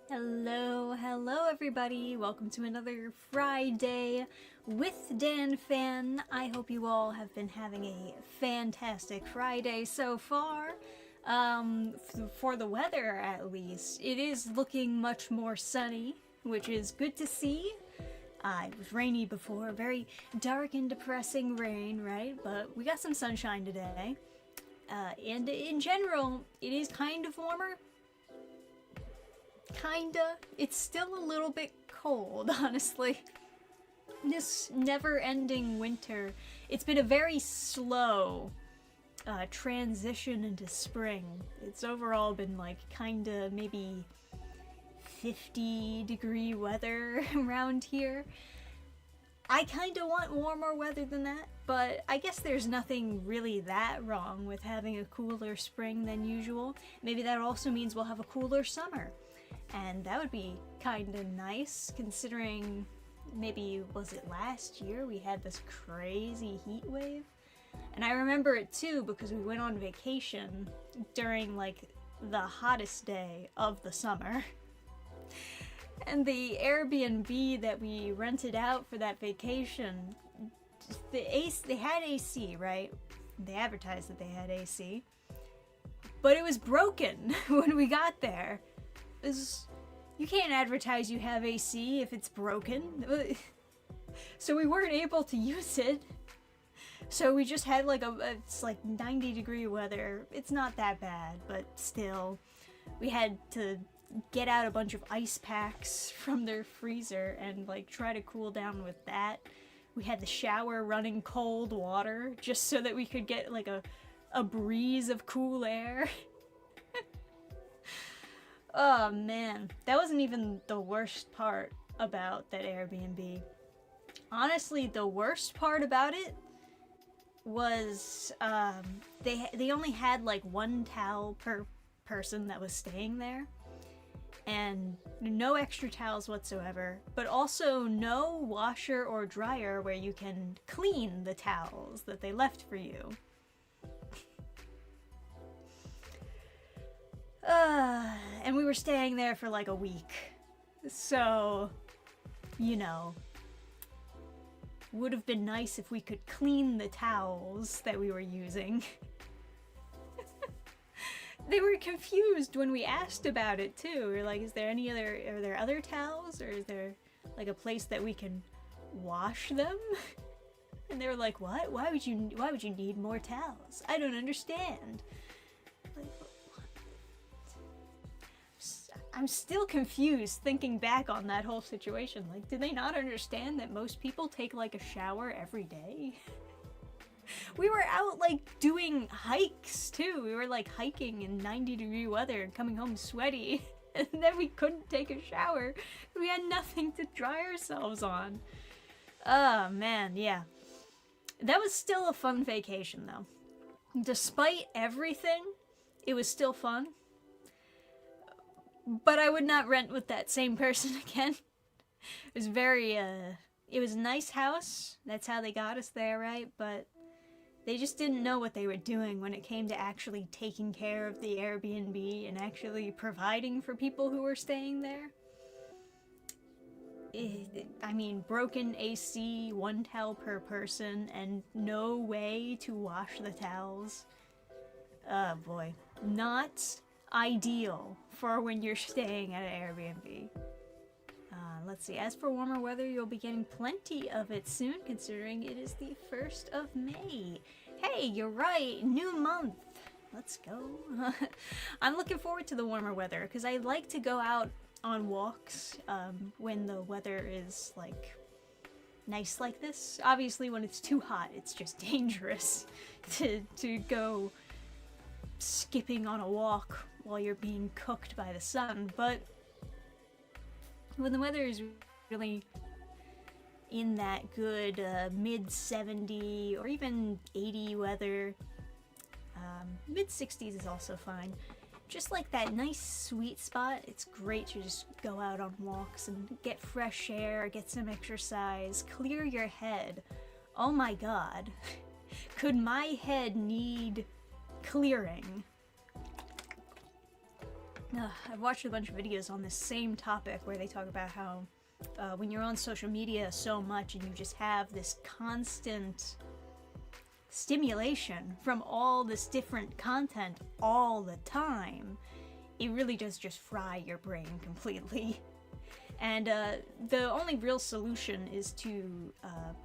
Hello everybody. Welcome to another Friday with Dannphan. I hope you all have been having a fantastic Friday so far. For the weather at least, it is looking much more sunny, which is good to see. It was rainy before, very dark and depressing rain, right? But we got some sunshine today. And in general, it is kind of warmer. Kinda. It's still a little bit cold, honestly. This never-ending winter, it's been a very slow transition into spring. It's overall been like kinda maybe 50-degree weather around here. I kinda want warmer weather than that, but I guess there's nothing really that wrong with having a cooler spring than usual. Maybe that also means we'll have a cooler summer. And that would be kind of nice, considering maybe, was it last year, we had this crazy heat wave? And I remember it too because we went on vacation during like the hottest day of the summer. And the Airbnb that we rented out for that vacation, they had AC, right? They advertised that they had AC. But it was broken when we got there. You can't advertise you have AC if it's broken. So we weren't able to use it. So we just had like it's like 90-degree weather. It's not that bad, but still. We had to get out a bunch of ice packs from their freezer and like try to cool down with that. We had the shower running cold water just so that we could get like a breeze of cool air. Oh man, that wasn't even the worst part about that Airbnb. Honestly, the worst part about it was they only had like one towel per person that was staying there, and no extra towels whatsoever, but also no washer or dryer where you can clean the towels that they left for you. And we were staying there for like a week. So, you know, would have been nice if we could clean the towels that we were using. They were confused when we asked about it too. We were like, are there other towels, or is there like a place that we can wash them? And they were like, what? Why would you need more towels? I don't understand. Like, I'm still confused thinking back on that whole situation. Like, did they not understand that most people take like a shower every day? We were out like doing hikes too. We were like hiking in 90-degree weather and coming home sweaty. And then we couldn't take a shower. We had nothing to dry ourselves on. Oh man, yeah. That was still a fun vacation though. Despite everything, it was still fun. But I would not rent with that same person again. It was it was a nice house. That's how they got us there, right? But they just didn't know what they were doing when it came to actually taking care of the Airbnb and actually providing for people who were staying there. I mean, broken AC, one towel per person, and no way to wash the towels. Oh boy. Not ideal for when you're staying at an Airbnb. Let's see, as for warmer weather, you'll be getting plenty of it soon, considering it is the 1st of May. Hey, you're right, new month. Let's go. I'm looking forward to the warmer weather, because I like to go out on walks when the weather is like nice like this. Obviously, when it's too hot, it's just dangerous to go skipping on a walk while you're being cooked by the sun, but when the weather is really in that good mid-70 or even 80 weather, mid-60s is also fine. Just like that nice sweet spot, it's great to just go out on walks and get fresh air, get some exercise, clear your head. Oh my god. Could my head need clearing? I've watched a bunch of videos on this same topic where they talk about how when you're on social media so much and you just have this constant stimulation from all this different content all the time, it really does just fry your brain completely. And the only real solution is to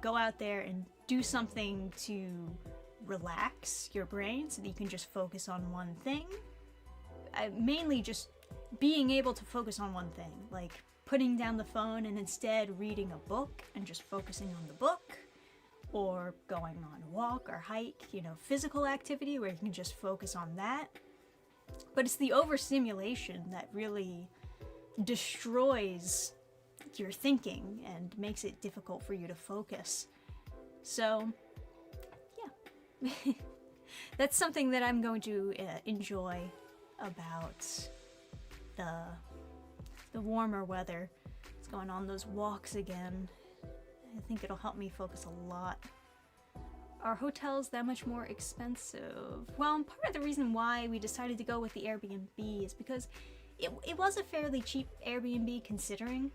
go out there and do something to relax your brain so that you can just focus on one thing. Mainly just being able to focus on one thing, like putting down the phone and instead reading a book and just focusing on the book, or going on a walk or hike, you know, physical activity where you can just focus on that. But it's the overstimulation that really destroys your thinking and makes it difficult for you to focus. So, yeah. That's something that I'm going to enjoy about the warmer weather. It's going on those walks again. I think it'll help me focus a lot. Are hotels that much more expensive? Well, part of the reason why we decided to go with the Airbnb is because it was a fairly cheap Airbnb considering.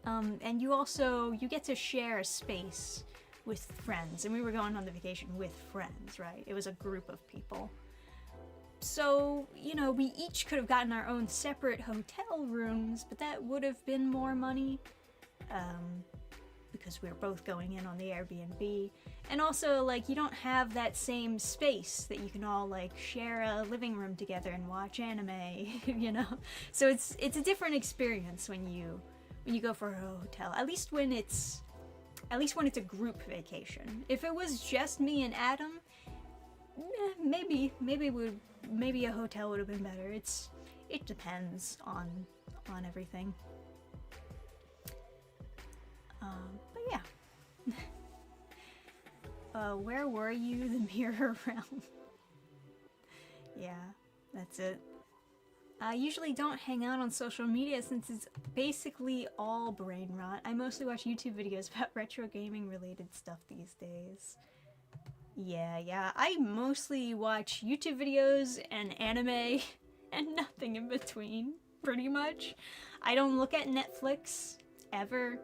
And you get to share a space with friends, and we were going on the vacation with friends, right? It was a group of people. So, you know, we each could have gotten our own separate hotel rooms, but that would have been more money, because we were both going in on the Airbnb. And also, like, you don't have that same space that you can all, like, share a living room together and watch anime, you know? So it's a different experience when you go for a hotel, at least when it's a group vacation. If it was just me and Adam, maybe a hotel would have been better. It depends on everything. But yeah. Where were you? The mirror realm. Yeah, that's it. I usually don't hang out on social media since it's basically all brain rot. I mostly watch YouTube videos about retro gaming related stuff these days. Yeah, I mostly watch YouTube videos and anime and nothing in between, pretty much. I don't look at Netflix, ever.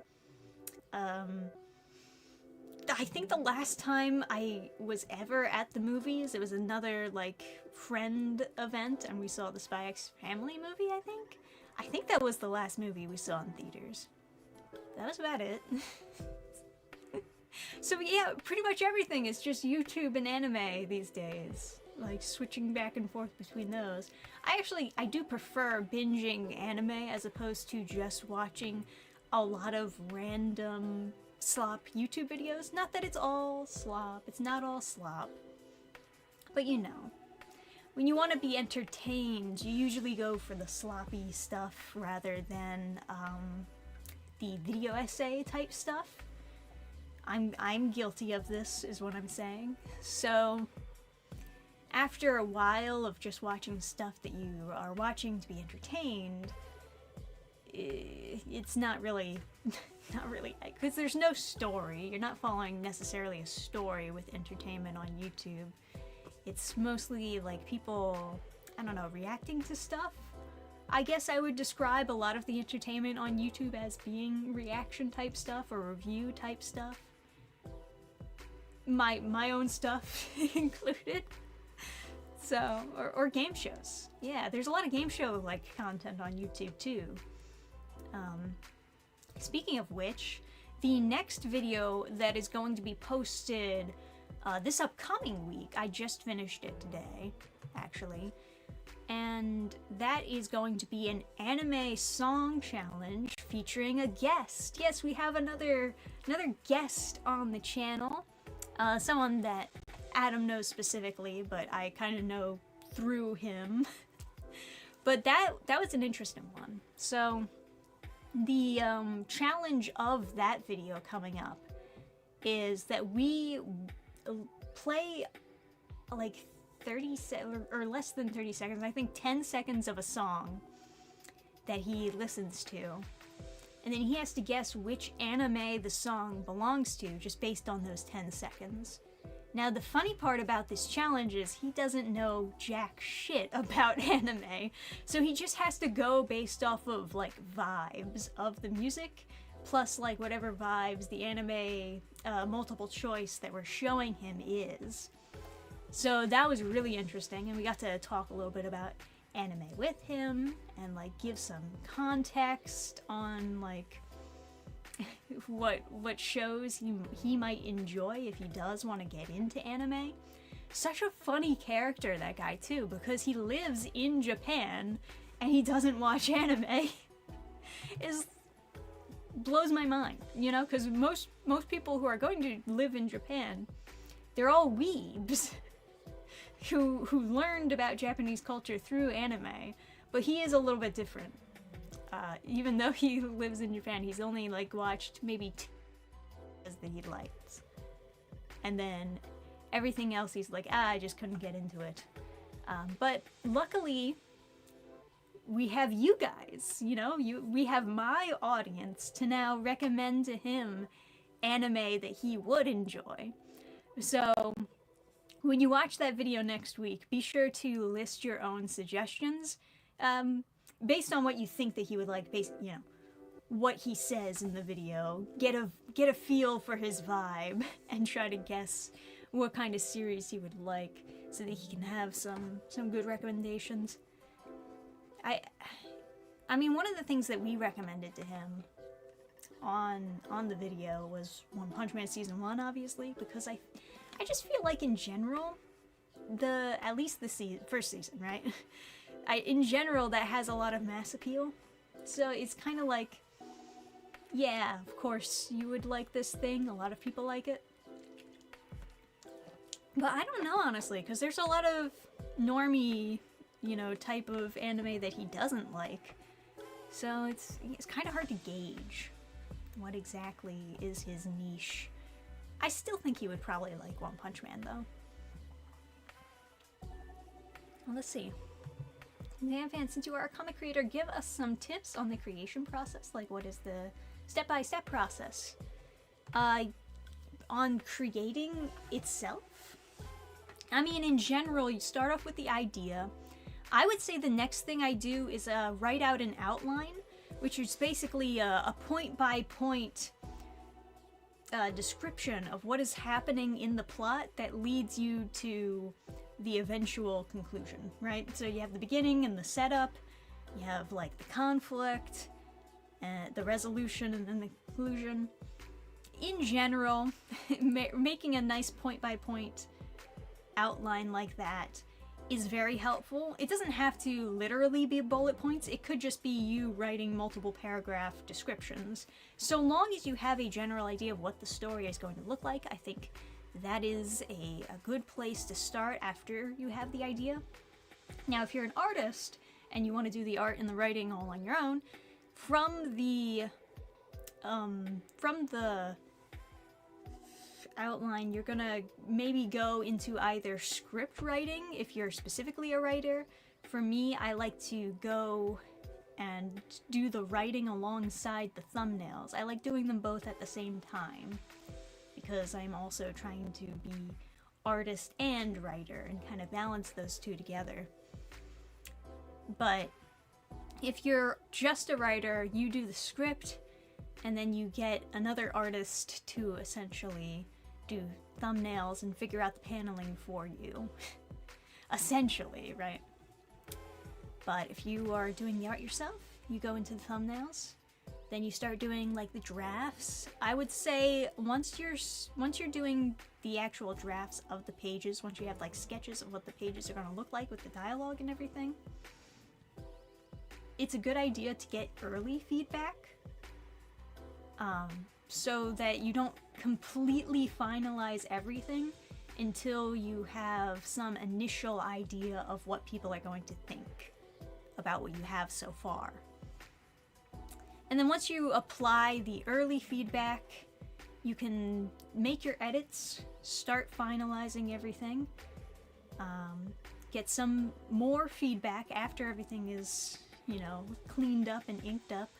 I think the last time I was ever at the movies, it was another, like, friend event, and we saw the Spy X Family movie, I think? I think that was the last movie we saw in theaters. That was about it. So yeah, pretty much everything is just YouTube and anime these days. Like, switching back and forth between those. I do prefer binging anime as opposed to just watching a lot of random slop YouTube videos. Not that it's all slop, it's not all slop. But you know, when you want to be entertained, you usually go for the sloppy stuff rather than the video essay type stuff. I'm guilty of this, is what I'm saying. So, after a while of just watching stuff that you are watching to be entertained, it's not really, because there's no story. You're not following necessarily a story with entertainment on YouTube. It's mostly like people, I don't know, reacting to stuff. I guess I would describe a lot of the entertainment on YouTube as being reaction type stuff or review type stuff. My own stuff included. So, or game shows. Yeah, there's a lot of game show like content on YouTube too. Speaking of which, the next video that is going to be posted this upcoming week, I just finished it today, actually, and that is going to be an anime song challenge featuring a guest. Yes, we have another guest on the channel, someone that Adam knows specifically, but I kind of know through him. But that was an interesting one. So the challenge of that video coming up is that we play like 30 or less than 30 seconds, I think 10 seconds of a song that he listens to, and then he has to guess which anime the song belongs to just based on those 10 seconds. Now, the funny part about this challenge is he doesn't know jack shit about anime, so he just has to go based off of, like, vibes of the music, plus, like, whatever vibes the anime multiple choice that we're showing him is. So that was really interesting, and we got to talk a little bit about anime with him, and, like, give some context on, like, what shows he might enjoy if he does want to get into anime. Such a funny character, that guy, too, because he lives in Japan and he doesn't watch anime. Blows my mind, you know, because most people who are going to live in Japan, they're all weebs who learned about Japanese culture through anime, but he is a little bit different. Even though he lives in Japan, he's only, like, watched maybe 2 that he liked. And then everything else he's like, I just couldn't get into it. But luckily, we have you guys, you know? We have my audience to now recommend to him anime that he would enjoy. So, when you watch that video next week, be sure to list your own suggestions. Based on what you think that he would like, you know, what he says in the video, get a feel for his vibe, and try to guess what kind of series he would like, so that he can have some good recommendations. I mean, one of the things that we recommended to him on the video was One Punch Man Season 1, obviously, because I just feel like in general, at least the first season, right? In general, that has a lot of mass appeal. So it's kind of like, yeah, of course you would like this thing. A lot of people like it. But I don't know, honestly, because there's a lot of normie, you know, type of anime that he doesn't like. So it's kind of hard to gauge what exactly is his niche. I still think he would probably like One Punch Man, though. Well, let's see. Dannphan, since you are a comic creator, give us some tips on the creation process. Like, what is the step-by-step process? On creating itself? I mean, in general, you start off with the idea. I would say the next thing I do is write out an outline, which is basically a point-by-point description of what is happening in the plot that leads you to the eventual conclusion, right? So you have the beginning and the setup, you have, like, the conflict, the resolution, and then the conclusion. In general, making a nice point-by-point outline like that is very helpful. It doesn't have to literally be bullet points, it could just be you writing multiple paragraph descriptions. So long as you have a general idea of what the story is going to look like, I think that is a good place to start after you have the idea. Now, if you're an artist and you want to do the art and the writing all on your own, from the outline, you're gonna maybe go into either script writing if you're specifically a writer. For me, I like to go and do the writing alongside the thumbnails. I like doing them both at the same time, because I'm also trying to be artist and writer and kind of balance those two together. But if you're just a writer, you do the script, and then you get another artist to essentially do thumbnails and figure out the paneling for you. Essentially, right? But if you are doing the art yourself, you go into the thumbnails, then you start doing, like, the drafts. I would say once you're doing the actual drafts of the pages, once you have, like, sketches of what the pages are going to look like with the dialogue and everything, it's a good idea to get early feedback, so that you don't completely finalize everything until you have some initial idea of what people are going to think about what you have so far. And then once you apply the early feedback, you can make your edits, start finalizing everything, get some more feedback after everything is, you know, cleaned up and inked up,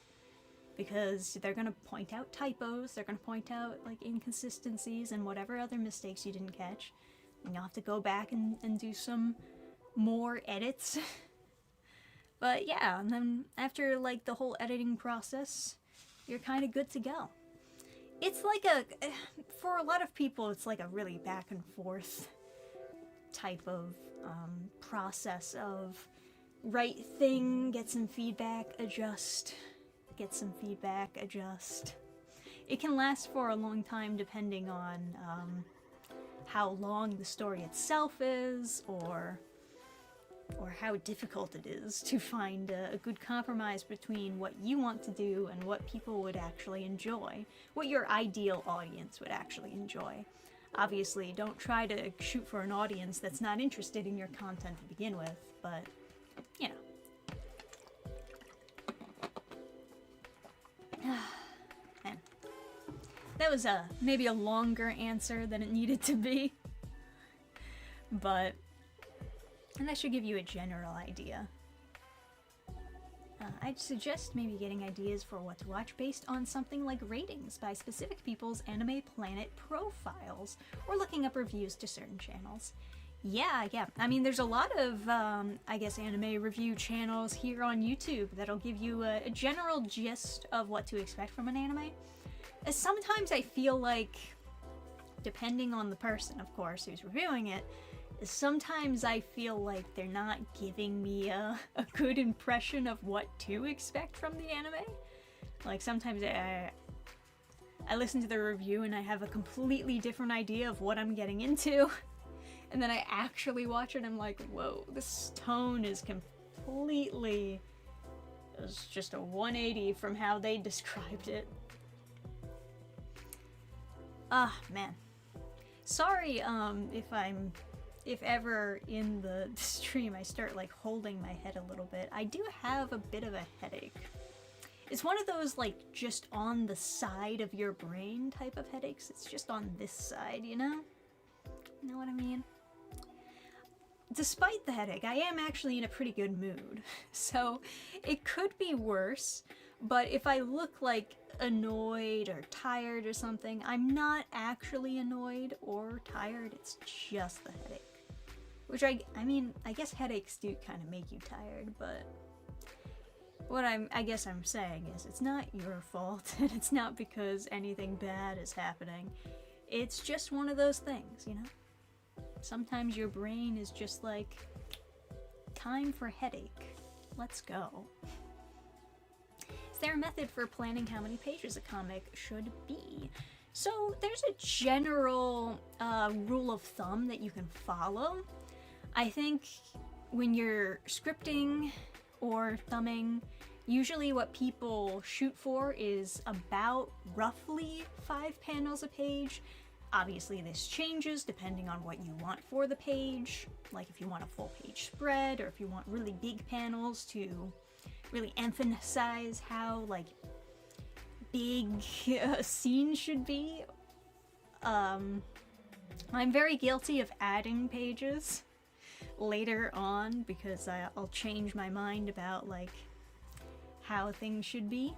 because they're gonna point out typos, they're gonna point out like inconsistencies and whatever other mistakes you didn't catch. And you'll have to go back and do some more edits. But yeah, and then after like the whole editing process, you're kind of good to go. It's like for a lot of people, it's like a really back and forth type of process of write thing, get some feedback, adjust, get some feedback, adjust. It can last for a long time depending on how long the story itself is, or how difficult it is to find a good compromise between what you want to do and what people would actually enjoy, what your ideal audience would actually enjoy. Obviously, don't try to shoot for an audience that's not interested in your content to begin with, but, you know. Man. That was maybe a longer answer than it needed to be, but and that should give you a general idea. I'd suggest maybe getting ideas for what to watch based on something like ratings by specific people's Anime Planet profiles, or looking up reviews to certain channels. Yeah, I mean, there's a lot of, I guess, anime review channels here on YouTube that'll give you a general gist of what to expect from an anime. Sometimes I feel like, depending on the person, of course, who's reviewing it, sometimes I feel like they're not giving me a good impression of what to expect from the anime. Like, sometimes I listen to the review and I have a completely different idea of what I'm getting into. And then I actually watch it and I'm like, whoa, this tone is completely... It was just a 180 from how they described it. Ah, man. Sorry, if ever in the stream I start like holding my head a little bit. I do have a bit of a headache. It's one of those like just on the side of your brain type of headaches. It's just on this side, you know? You know what I mean? Despite the headache, I am actually in a pretty good mood. So it could be worse, but if I look like annoyed or tired or something, I'm not actually annoyed or tired, it's just the headache. Which I mean, I guess headaches do kind of make you tired, but what I guess I'm saying is it's not your fault, and it's not because anything bad is happening. It's just one of those things, you know? Sometimes your brain is just like, time for headache. Let's go. Is there a method for planning how many pages a comic should be? So there's a general rule of thumb that you can follow. I think when you're scripting or thumbing, usually what people shoot for is about roughly 5 panels a page. Obviously this changes depending on what you want for the page, like if you want a full page spread or if you want really big panels to really emphasize how like big a scene should be. I'm very guilty of adding pages later on because I'll change my mind about like how things should be.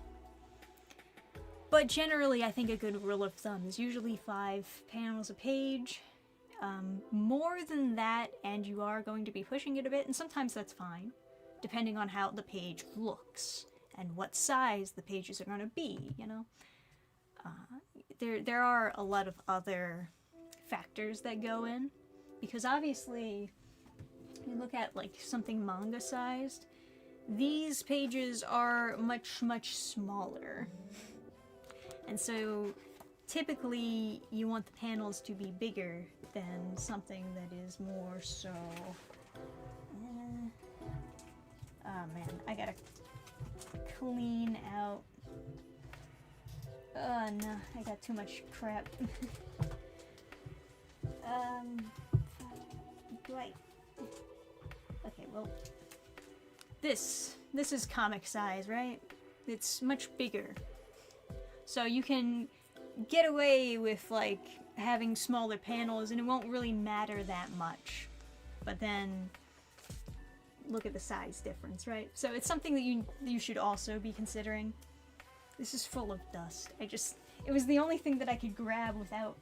But generally, I think a good rule of thumb is usually 5 panels a page. More than that, and you are going to be pushing it a bit, and sometimes that's fine, depending on how the page looks and what size the pages are going to be, you know? There are a lot of other factors that go in, because obviously, you look at like something manga-sized, these pages are much, much smaller. And so, typically, you want the panels to be bigger than something that is more so... Oh man, I gotta clean out... Oh no, I got too much crap. Do I... Okay, well... This is comic size, right? It's much bigger. So you can get away with, like, having smaller panels and it won't really matter that much. But then, look at the size difference, right? So it's something that you should also be considering. This is full of dust. It was the only thing that I could grab without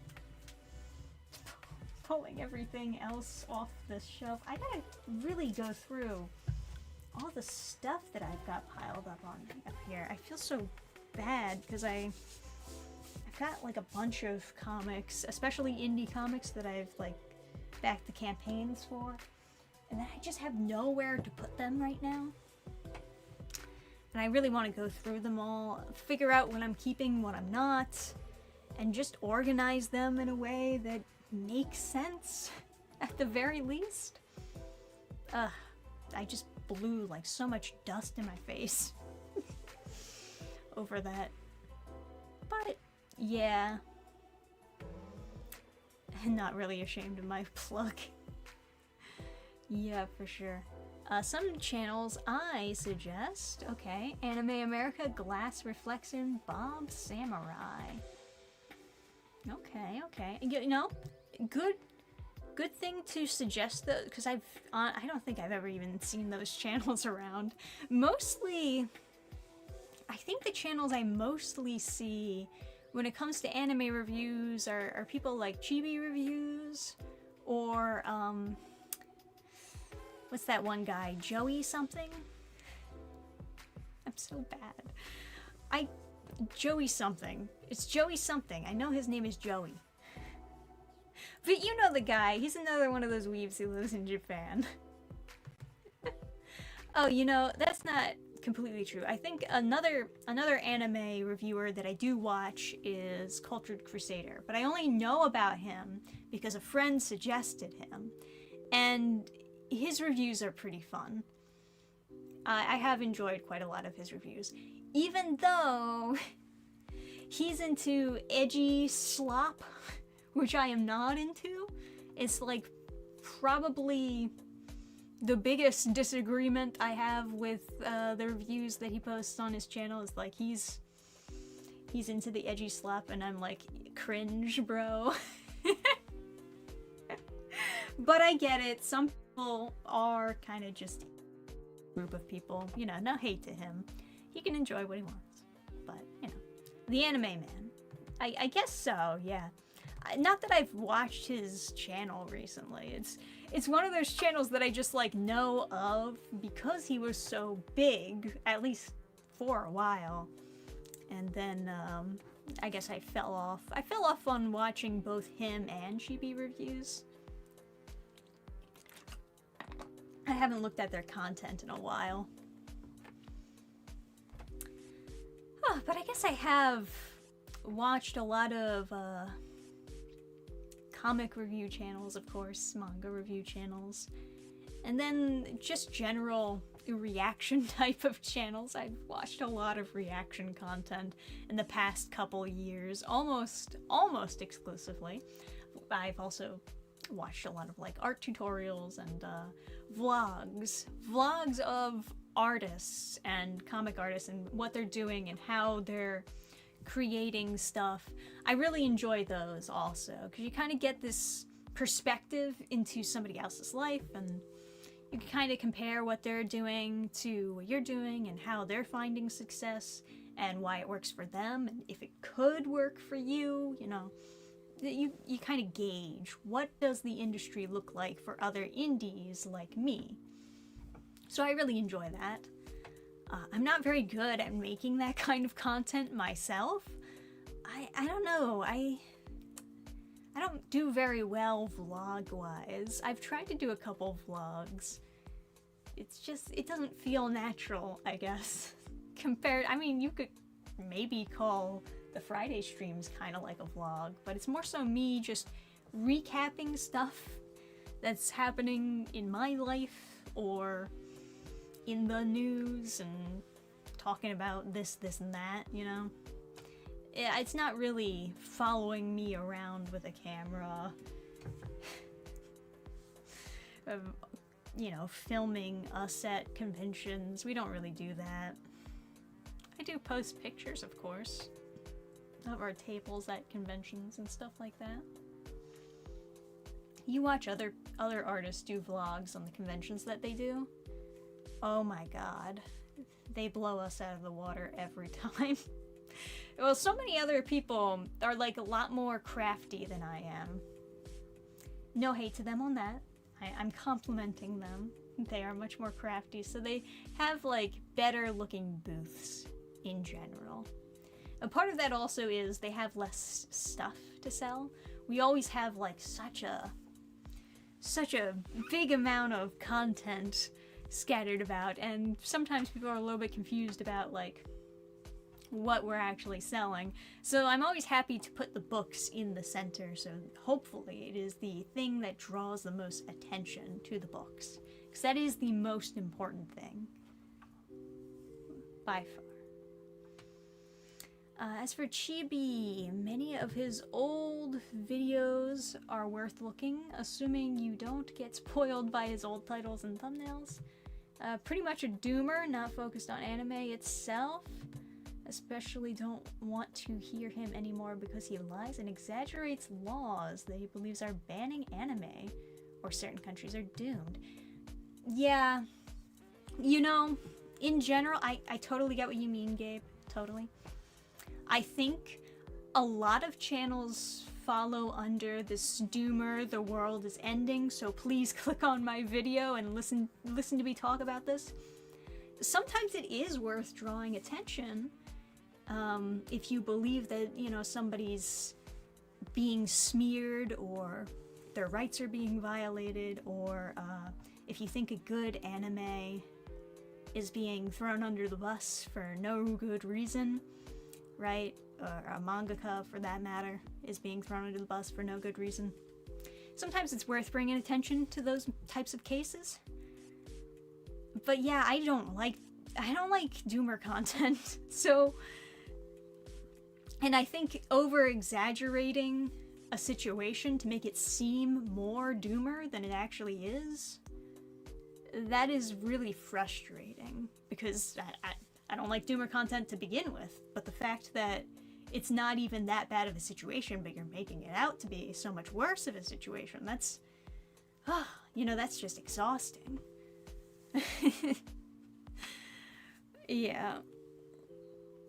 pulling everything else off the shelf. I gotta really go through all the stuff that I've got piled up here. I feel so bad because I've got like a bunch of comics, especially indie comics that I've like backed the campaigns for, and then I just have nowhere to put them right now. And I really want to go through them all, figure out what I'm keeping, what I'm not, and just organize them in a way that makes sense, at the very least. I just blew like so much dust in my face over that. But, yeah. I'm not really ashamed of my plug. Yeah, for sure. Some channels I suggest, okay, Anime America, Glass Reflection, Bob Samurai. Okay, you know, good thing to suggest though, because I don't think I've ever even seen those channels around. Mostly, I think the channels I mostly see when it comes to anime reviews are people like Chibi Reviews, or, what's that one guy? Joey something? I'm so bad. Joey something. It's Joey something. I know his name is Joey. But you know the guy. He's another one of those weebs who lives in Japan. Oh, you know, that's not completely true. I think another anime reviewer that I do watch is Cultured Crusader, but I only know about him because a friend suggested him. And his reviews are pretty fun. I have enjoyed quite a lot of his reviews. Even though he's into edgy slop, which I am not into. It's like probably the biggest disagreement I have with the reviews that he posts on his channel is like he's into the edgy slop and I'm like, cringe, bro. But I get it. Some people are kind of just a group of people. You know, no hate to him. He can enjoy what he wants. But, you know, the anime man. I guess so, yeah. Not that I've watched his channel recently. It's one of those channels that I just, like, know of because he was so big, at least for a while. And then, I guess I fell off. I fell off on watching both him and Chibi Reviews. I haven't looked at their content in a while. Oh, but I guess I have watched a lot of comic review channels, of course, manga review channels, and then just general reaction type of channels. I've watched a lot of reaction content in the past couple years, almost exclusively. I've also watched a lot of like art tutorials and vlogs of artists and comic artists and what they're doing and how they're creating stuff. I really enjoy those also because you kind of get this perspective into somebody else's life and you can kind of compare what they're doing to what you're doing and how they're finding success and why it works for them and if it could work for you, you know. You kind of gauge what does the industry look like for other indies like me. So I really enjoy that. I'm not very good at making that kind of content myself. I don't know. I don't do very well vlog-wise. I've tried to do a couple vlogs. It's just, it doesn't feel natural, I guess. I mean, you could maybe call the Friday streams kind of like a vlog, but it's more so me just recapping stuff that's happening in my life or in the news and talking about this and that, you know? It's not really following me around with a camera, you know, filming us at conventions. We don't really do that. I do post pictures, of course, of our tables at conventions and stuff like that. You watch other artists do vlogs on the conventions that they do. Oh my god. They blow us out of the water every time. Well, so many other people are like a lot more crafty than I am. No hate to them on that. I'm complimenting them. They are much more crafty, so they have like better looking booths in general. A part of that also is they have less stuff to sell. We always have like such a big amount of content scattered about, and sometimes people are a little bit confused about like what we're actually selling. So I'm always happy to put the books in the center, so hopefully it is the thing that draws the most attention to the books, because that is the most important thing by far. As for Chibi, many of his old videos are worth looking, assuming you don't get spoiled by his old titles and thumbnails. Pretty much a doomer, not focused on anime itself. Especially don't want to hear him anymore because he lies and exaggerates laws that he believes are banning anime, or certain countries are doomed. Yeah, you know, in general, I totally get what you mean, Gabe. Totally. I think a lot of channels follow under this doomer, the world is ending, so please click on my video and listen to me talk about this. Sometimes it is worth drawing attention if you believe that, you know, somebody's being smeared or their rights are being violated, or if you think a good anime is being thrown under the bus for no good reason, right? Or a mangaka, for that matter, is being thrown under the bus for no good reason. Sometimes it's worth bringing attention to those types of cases. But yeah, I don't like doomer content. So, and I think over-exaggerating a situation to make it seem more doomer than it actually is, that is really frustrating, because I don't like doomer content to begin with, but the fact that it's not even that bad of a situation, but you're making it out to be so much worse of a situation, that's, you know, that's just exhausting. Yeah.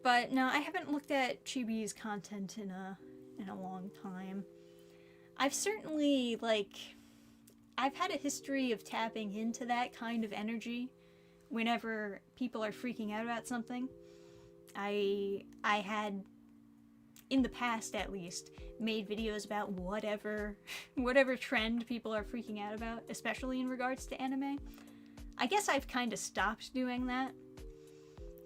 But no, I haven't looked at Chibi's content in a long time. I've certainly, like, I've had a history of tapping into that kind of energy whenever people are freaking out about something. I had, in the past at least, made videos about whatever trend people are freaking out about, especially in regards to anime. I guess I've kind of stopped doing that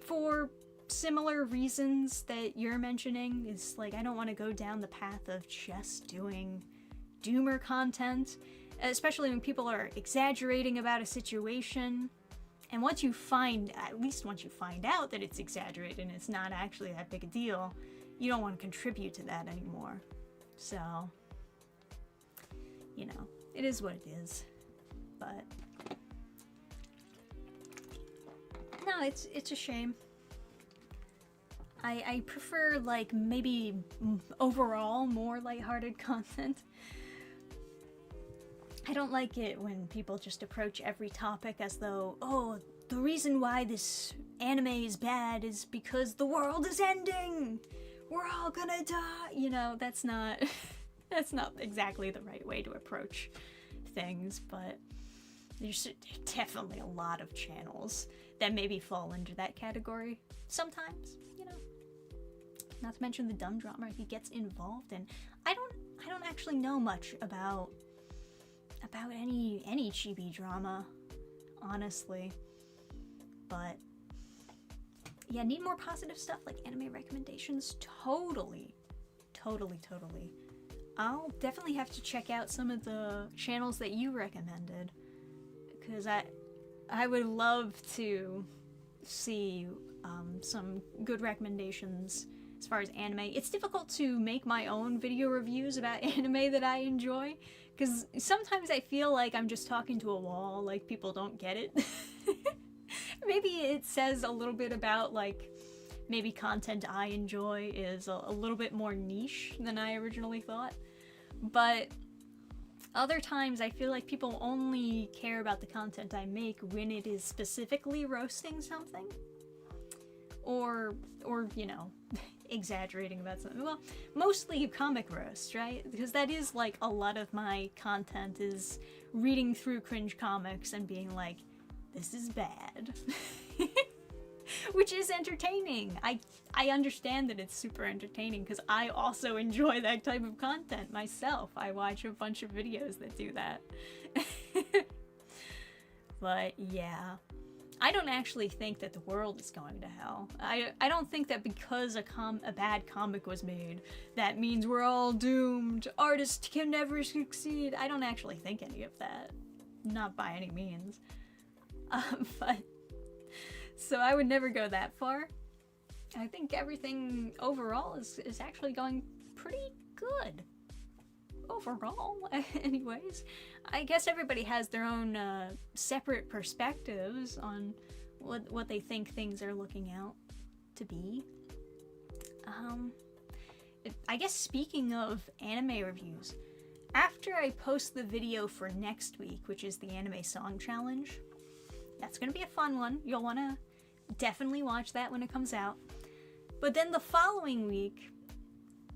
for similar reasons that you're mentioning. It's like, I don't want to go down the path of just doing doomer content, especially when people are exaggerating about a situation. And once you find out that it's exaggerated and it's not actually that big a deal, you don't want to contribute to that anymore. So, you know, it is what it is. But no, it's a shame. I prefer, like, maybe overall more lighthearted content. I don't like it when people just approach every topic as though, oh, the reason why this anime is bad is because the world is ending! We're all gonna die! You know, that's not exactly the right way to approach things, but there's definitely a lot of channels that maybe fall under that category sometimes, you know. Not to mention the dumb drama he gets involved in. I don't actually know much about any chibi drama, honestly. But yeah, need more positive stuff like anime recommendations. Totally. I'll definitely have to check out some of the channels that you recommended, because I would love to see some good recommendations as far as anime. It's difficult to make my own video reviews about anime that I enjoy, because sometimes I feel like I'm just talking to a wall, like people don't get it. Maybe it says a little bit about, like, maybe content I enjoy is a little bit more niche than I originally thought. But other times I feel like people only care about the content I make when it is specifically roasting something. Or you know, exaggerating about something. Well, mostly comic roast, right? Because that is like a lot of my content is reading through cringe comics and being like, this is bad. Which is entertaining. I understand that it's super entertaining because I also enjoy that type of content myself. I watch a bunch of videos that do that. But yeah, I don't actually think that the world is going to hell. I don't think that because a bad comic was made, that means we're all doomed. Artists can never succeed. I don't actually think any of that. Not by any means. But so I would never go that far. I think everything overall is actually going pretty good. Overall, anyways. I guess everybody has their own separate perspectives on what they think things are looking out to be. I guess speaking of anime reviews, after I post the video for next week, which is the anime song challenge, that's gonna be a fun one. You'll want to definitely watch that when it comes out. But then the following week,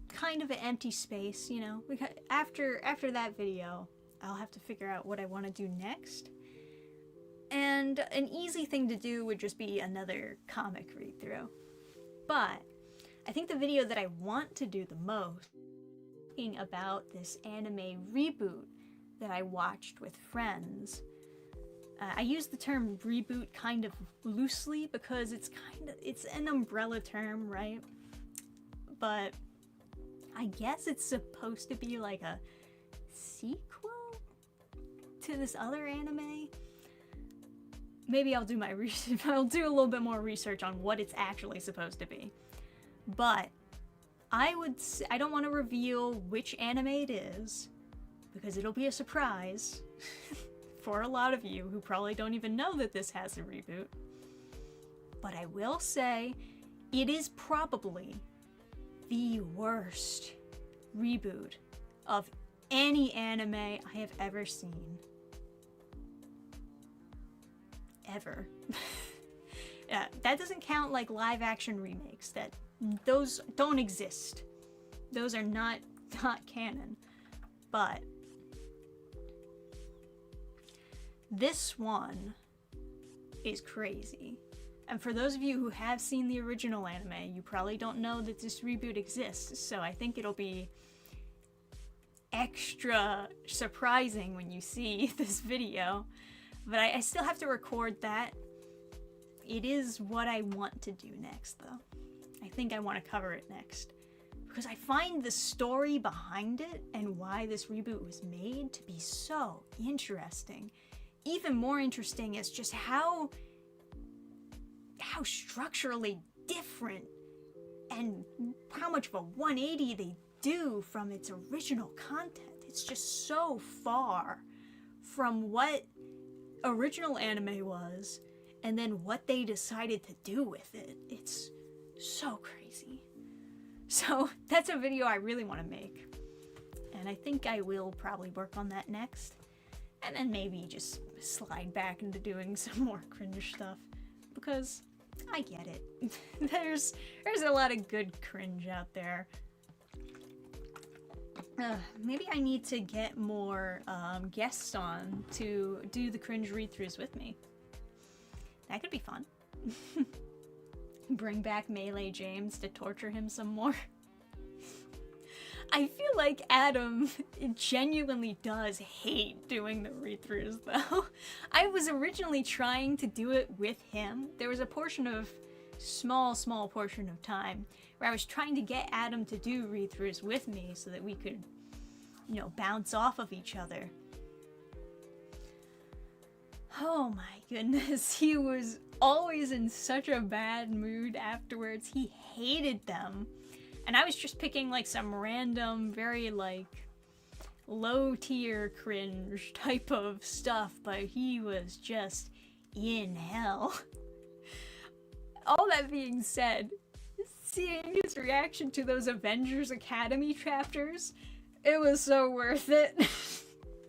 kind of an empty space, you know. After that video, I'll have to figure out what I want to do next. And an easy thing to do would just be another comic read-through. But I think the video that I want to do the most is talking about this anime reboot that I watched with friends. I use the term reboot kind of loosely because it's an umbrella term, right? But I guess it's supposed to be like a sequel to this other anime. Maybe I'll do my research. I'll do a little bit more research on what it's actually supposed to be. But I don't want to reveal which anime it is because it'll be a surprise for a lot of you who probably don't even know that this has a reboot. But I will say it is probably the worst reboot of any anime I have ever seen. Ever. Yeah, that doesn't count like live action remakes. Those don't exist. Those are not canon. But this one is crazy. And for those of you who have seen the original anime, you probably don't know that this reboot exists, so I think it'll be extra surprising when you see this video. But I still have to record that. It is what I want to do next, though. I think I want to cover it next. Because I find the story behind it and why this reboot was made to be so interesting. Even more interesting is just how structurally different and how much of a 180 they do from its original content. It's just so far from what original anime was and then what they decided to do with it. It's so crazy. So that's a video I really want to make. And I think I will probably work on that next. And then maybe just slide back into doing some more cringe stuff. Because I get it. There's a lot of good cringe out there. Maybe I need to get more guests on to do the cringe read-throughs with me. That could be fun. Bring back Melee James to torture him some more. I feel like Adam genuinely does hate doing the read-throughs, though. I was originally trying to do it with him. There was a small portion of time where I was trying to get Adam to do read-throughs with me so that we could, you know, bounce off of each other. Oh my goodness, he was always in such a bad mood afterwards. He hated them. And I was just picking like some random, very like low tier cringe type of stuff, but he was just in hell. All that being said, seeing his reaction to those Avengers Academy chapters, it was so worth it.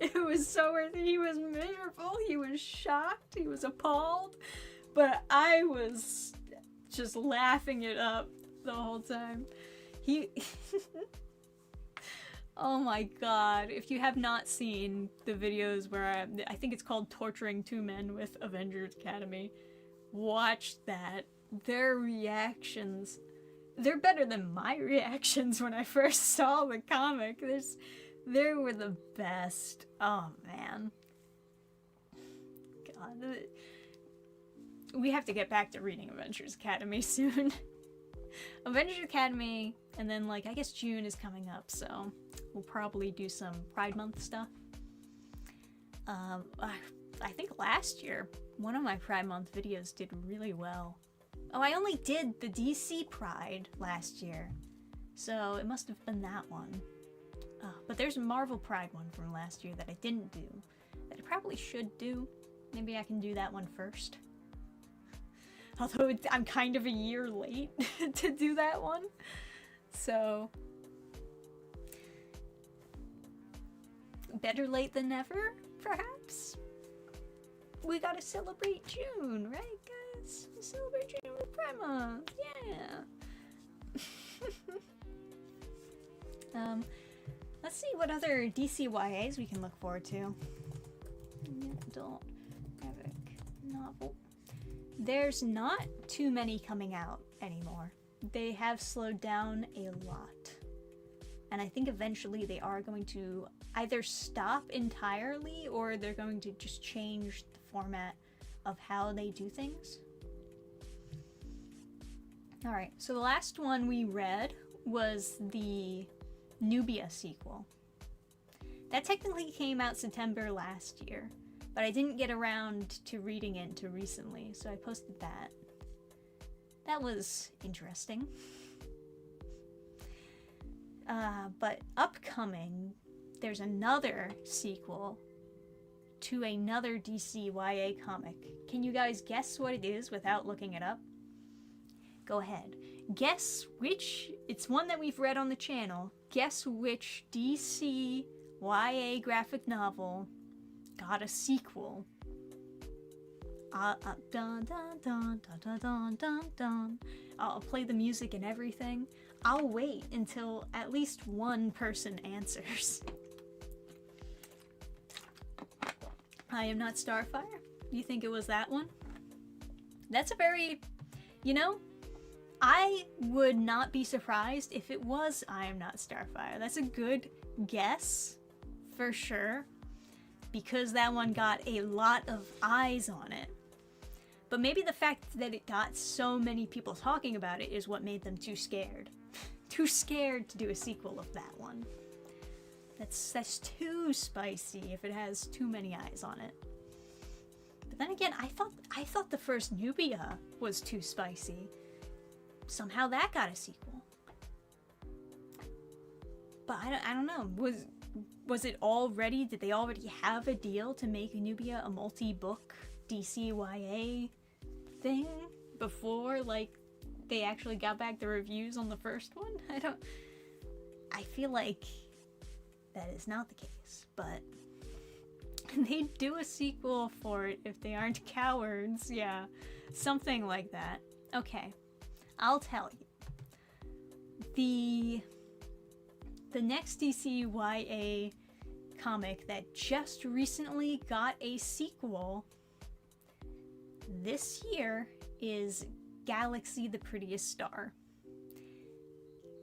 It was so worth it. He was miserable, he was shocked, he was appalled, but I was just laughing it up the whole time. He... Oh my god, if you have not seen the videos where I think it's called Torturing Two Men with Avengers Academy, watch that. Their reactions, they're better than my reactions when I first saw the comic. They were the best. Oh man. God. We have to get back to reading Avengers Academy soon. Avengers Academy, and then like I guess June is coming up, so we'll probably do some Pride Month stuff. I think last year one of my Pride Month videos did really well. Oh, I only did the DC Pride last year, so it must have been that one. But there's a Marvel Pride one from last year that I didn't do, that I probably should do. Maybe I can do that one first. Although I'm kind of a year late to do that one. So, better late than never, perhaps? We gotta celebrate June, right guys? Celebrate June with Pride Month, yeah! Let's see what other DCYAs we can look forward to. Adult graphic novel. There's not too many coming out anymore. They have slowed down a lot. And I think eventually they are going to either stop entirely or they're going to just change the format of how they do things. Alright, so the last one we read was the Nubia sequel. That technically came out September last year, but I didn't get around to reading it until recently, so I posted that. That was interesting. But upcoming, there's another sequel to another DCYA comic. Can you guys guess what it is without looking it up? Go ahead. Guess which, it's one that we've read on the channel, guess which DCYA graphic novel got a sequel. Dun dun dun dun dun dun dun. I'll play the music and everything. I'll wait until at least one person answers. I Am Not Starfire? You think it was that one? That's a very, you know, I would not be surprised if it was I Am Not Starfire. That's a good guess, for sure, because that one got a lot of eyes on it. But maybe the fact that it got so many people talking about it is what made them too scared. Too scared to do a sequel of that one. That's too spicy if it has too many eyes on it. But then again, I thought the first Nubia was too spicy. Somehow that got a sequel. But I don't know. Was it already? Did they already have a deal to make Nubia a multi-book DCYA thing before, like, they actually got back the reviews on the first one? I feel like that is not the case, but they'd do a sequel for it if they aren't cowards. Yeah, something like that. Okay, I'll tell you. The next DCYA comic that just recently got a sequel this year is Galaxy the Prettiest Star.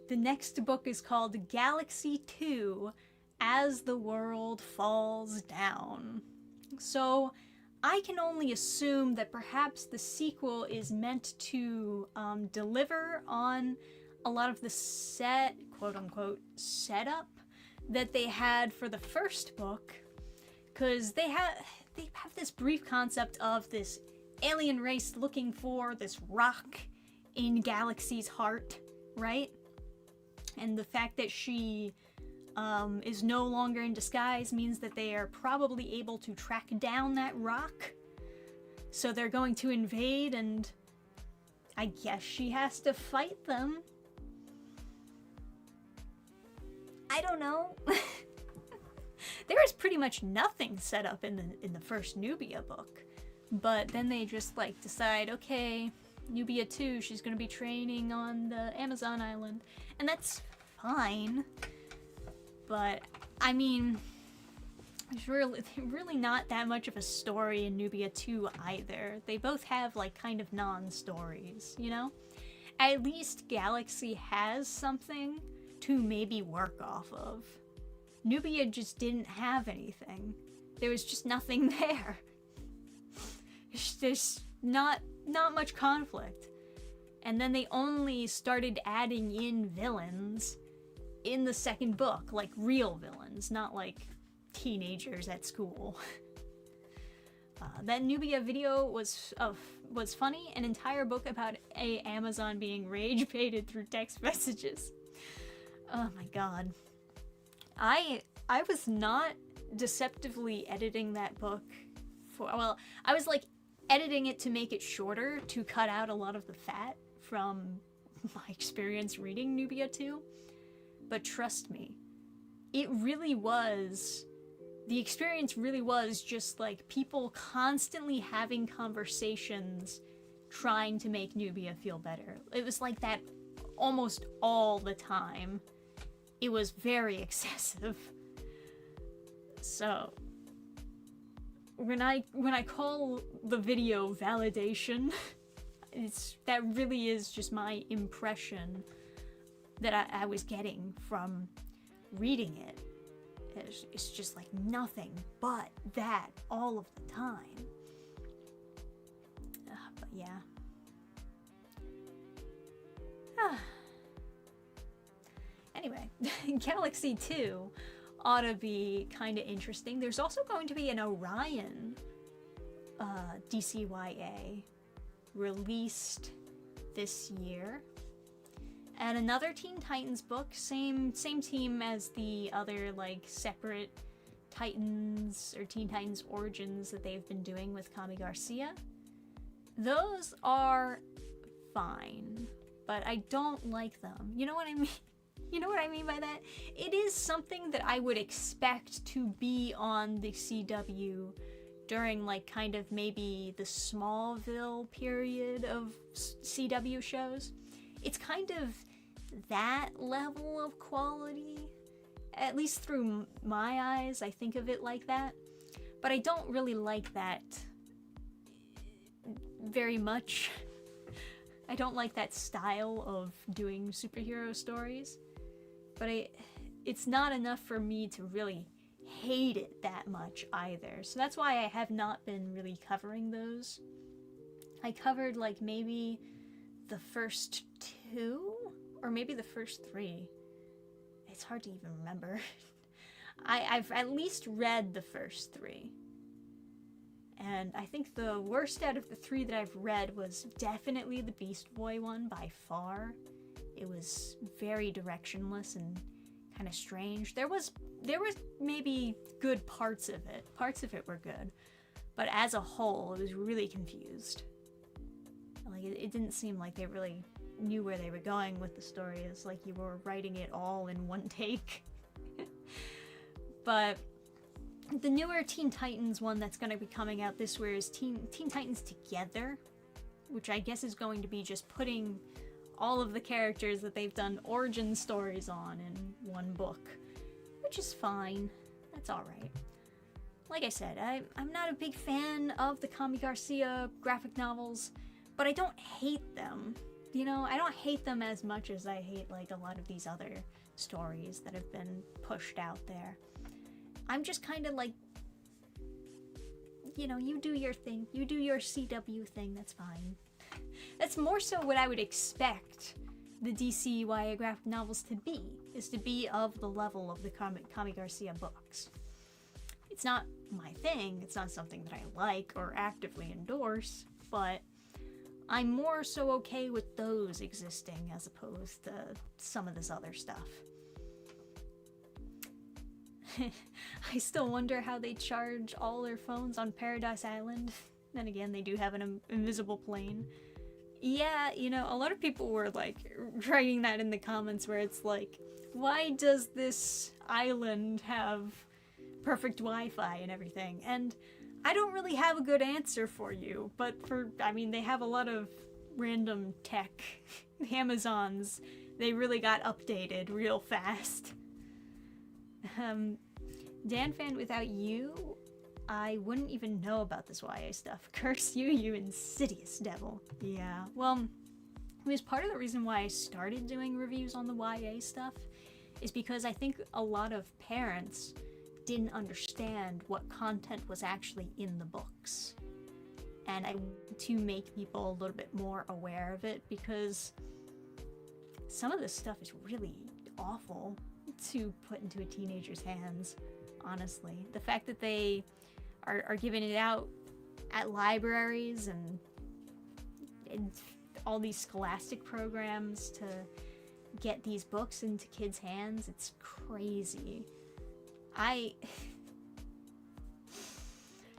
The next book is called Galaxy 2 As the World Falls Down. So I can only assume that perhaps the sequel is meant to deliver on a lot of the quote-unquote setup that they had for the first book, because they have this brief concept of this alien race looking for this rock in Galaxy's heart, right? And the fact that she is no longer in disguise means that they are probably able to track down that rock. So they're going to invade, and I guess she has to fight them. I don't know. There is pretty much nothing set up in the first Nubia book. But then they just like decide, okay, Nubia 2, she's gonna be training on the Amazon island. And that's fine. But, I mean, there's really not that much of a story in Nubia 2 either. They both have, like, kind of non-stories, you know? At least Galaxy has something to maybe work off of. Nubia just didn't have anything. There was just nothing there. There's not much conflict. And then they only started adding in villains in the second book, like real villains, not like teenagers at school. That Nubia video was funny, an entire book about Amazon being rage baited through text messages. Oh my god. I was not deceptively editing that book well, I was like editing it to make it shorter to cut out a lot of the fat from my experience reading Nubia 2. But trust me, it really was, the experience really was just like people constantly having conversations trying to make Nubia feel better. It was like that almost all the time. It was very excessive. So, when I call the video validation, that really is just my impression that I was getting from reading it. It's just like nothing but that all of the time. But yeah. Anyway, Galaxy 2 ought to be kind of interesting. There's also going to be an Orion DCYA released this year. And another Teen Titans book, same team as the other like separate Titans or Teen Titans Origins that they've been doing with Kami Garcia. Those are fine, but I don't like them. You know what I mean? You know what I mean by that? It is something that I would expect to be on the CW during like kind of maybe the Smallville period of CW shows. It's kind of that level of quality, at least through my eyes. I think of it like that, but I don't really like that very much. I don't like that style of doing superhero stories, but it's not enough for me to really hate it that much either. So that's why I have not been really covering those. I covered like maybe the first 2 or maybe the first 3. It's hard to even remember. I've at least read the first 3. And I think the worst out of the 3 that I've read was definitely the Beast Boy one by far. It was very directionless and kind of strange. There was maybe good parts of it. Parts of it were good. But as a whole, it was really confused. Like, it didn't seem like they really knew where they were going with the story. It's like you were writing it all in one take. But the newer Teen Titans one that's going to be coming out this year is Teen Titans Together, which I guess is going to be just putting all of the characters that they've done origin stories on in one book, which is fine. That's alright. Like I said, I'm not a big fan of the Kami Garcia graphic novels, but I don't hate them. You know, I don't hate them as much as I hate like a lot of these other stories that have been pushed out there. I'm just kind of like, you know, you do your thing. You do your CW thing, that's fine. That's more so what I would expect the DCYA graphic novels to be, is to be of the level of the Kami Garcia books. It's not my thing, it's not something that I like or actively endorse, but I'm more so okay with those existing as opposed to some of this other stuff. I still wonder how they charge all their phones on Paradise Island. Then again, they do have an invisible plane. Yeah, you know, a lot of people were like writing that in the comments where it's like, why does this island have perfect Wi-Fi and everything? And I don't really have a good answer for you, but I mean, they have a lot of random tech. The Amazons, they really got updated real fast. Dannphan, without you, I wouldn't even know about this YA stuff. Curse you, you insidious devil. Yeah, well, it was part of the reason why I started doing reviews on the YA stuff, is because I think a lot of parents didn't understand what content was actually in the books. And I want to make people a little bit more aware of it, because some of this stuff is really awful to put into a teenager's hands, honestly. The fact that they are giving it out at libraries and all these scholastic programs to get these books into kids' hands, it's crazy. It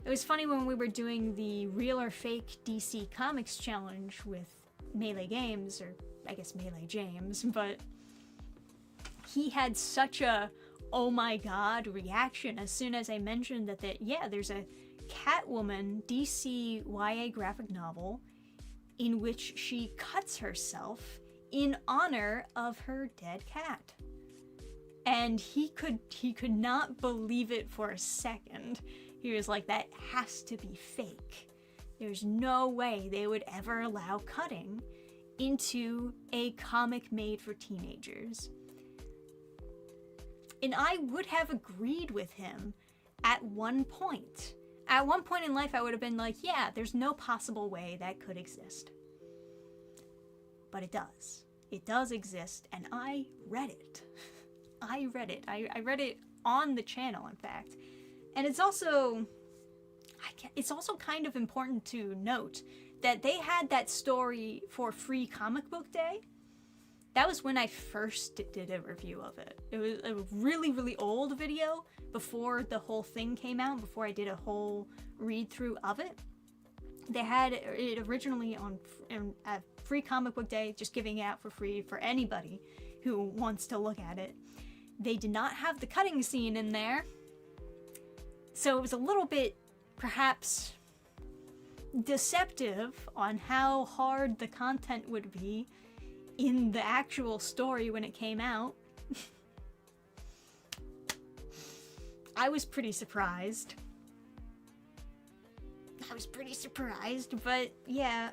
was funny when we were doing the Real or Fake DC Comics Challenge with Melee Games, or I guess Melee James, but he had such a oh my god reaction as soon as I mentioned that yeah, there's a Catwoman DC YA graphic novel in which she cuts herself in honor of her dead cat. And he could not believe it for a second. He was like, that has to be fake. There's no way they would ever allow cutting into a comic made for teenagers. And I would have agreed with him at one point. At one point in life, I would have been like, yeah, there's no possible way that could exist. But it does. It does exist, and I read it. I read it. I read it on the channel, in fact. And it's also kind of important to note that they had that story for Free Comic Book Day. That was when I first did a review of it. It was a really, really old video before the whole thing came out, before I did a whole read-through of it. They had it originally at Free Comic Book Day, just giving it out for free for anybody who wants to look at it. They did not have the cutting scene in there, so it was a little bit, perhaps, deceptive on how hard the content would be in the actual story when it came out. I was pretty surprised. But yeah.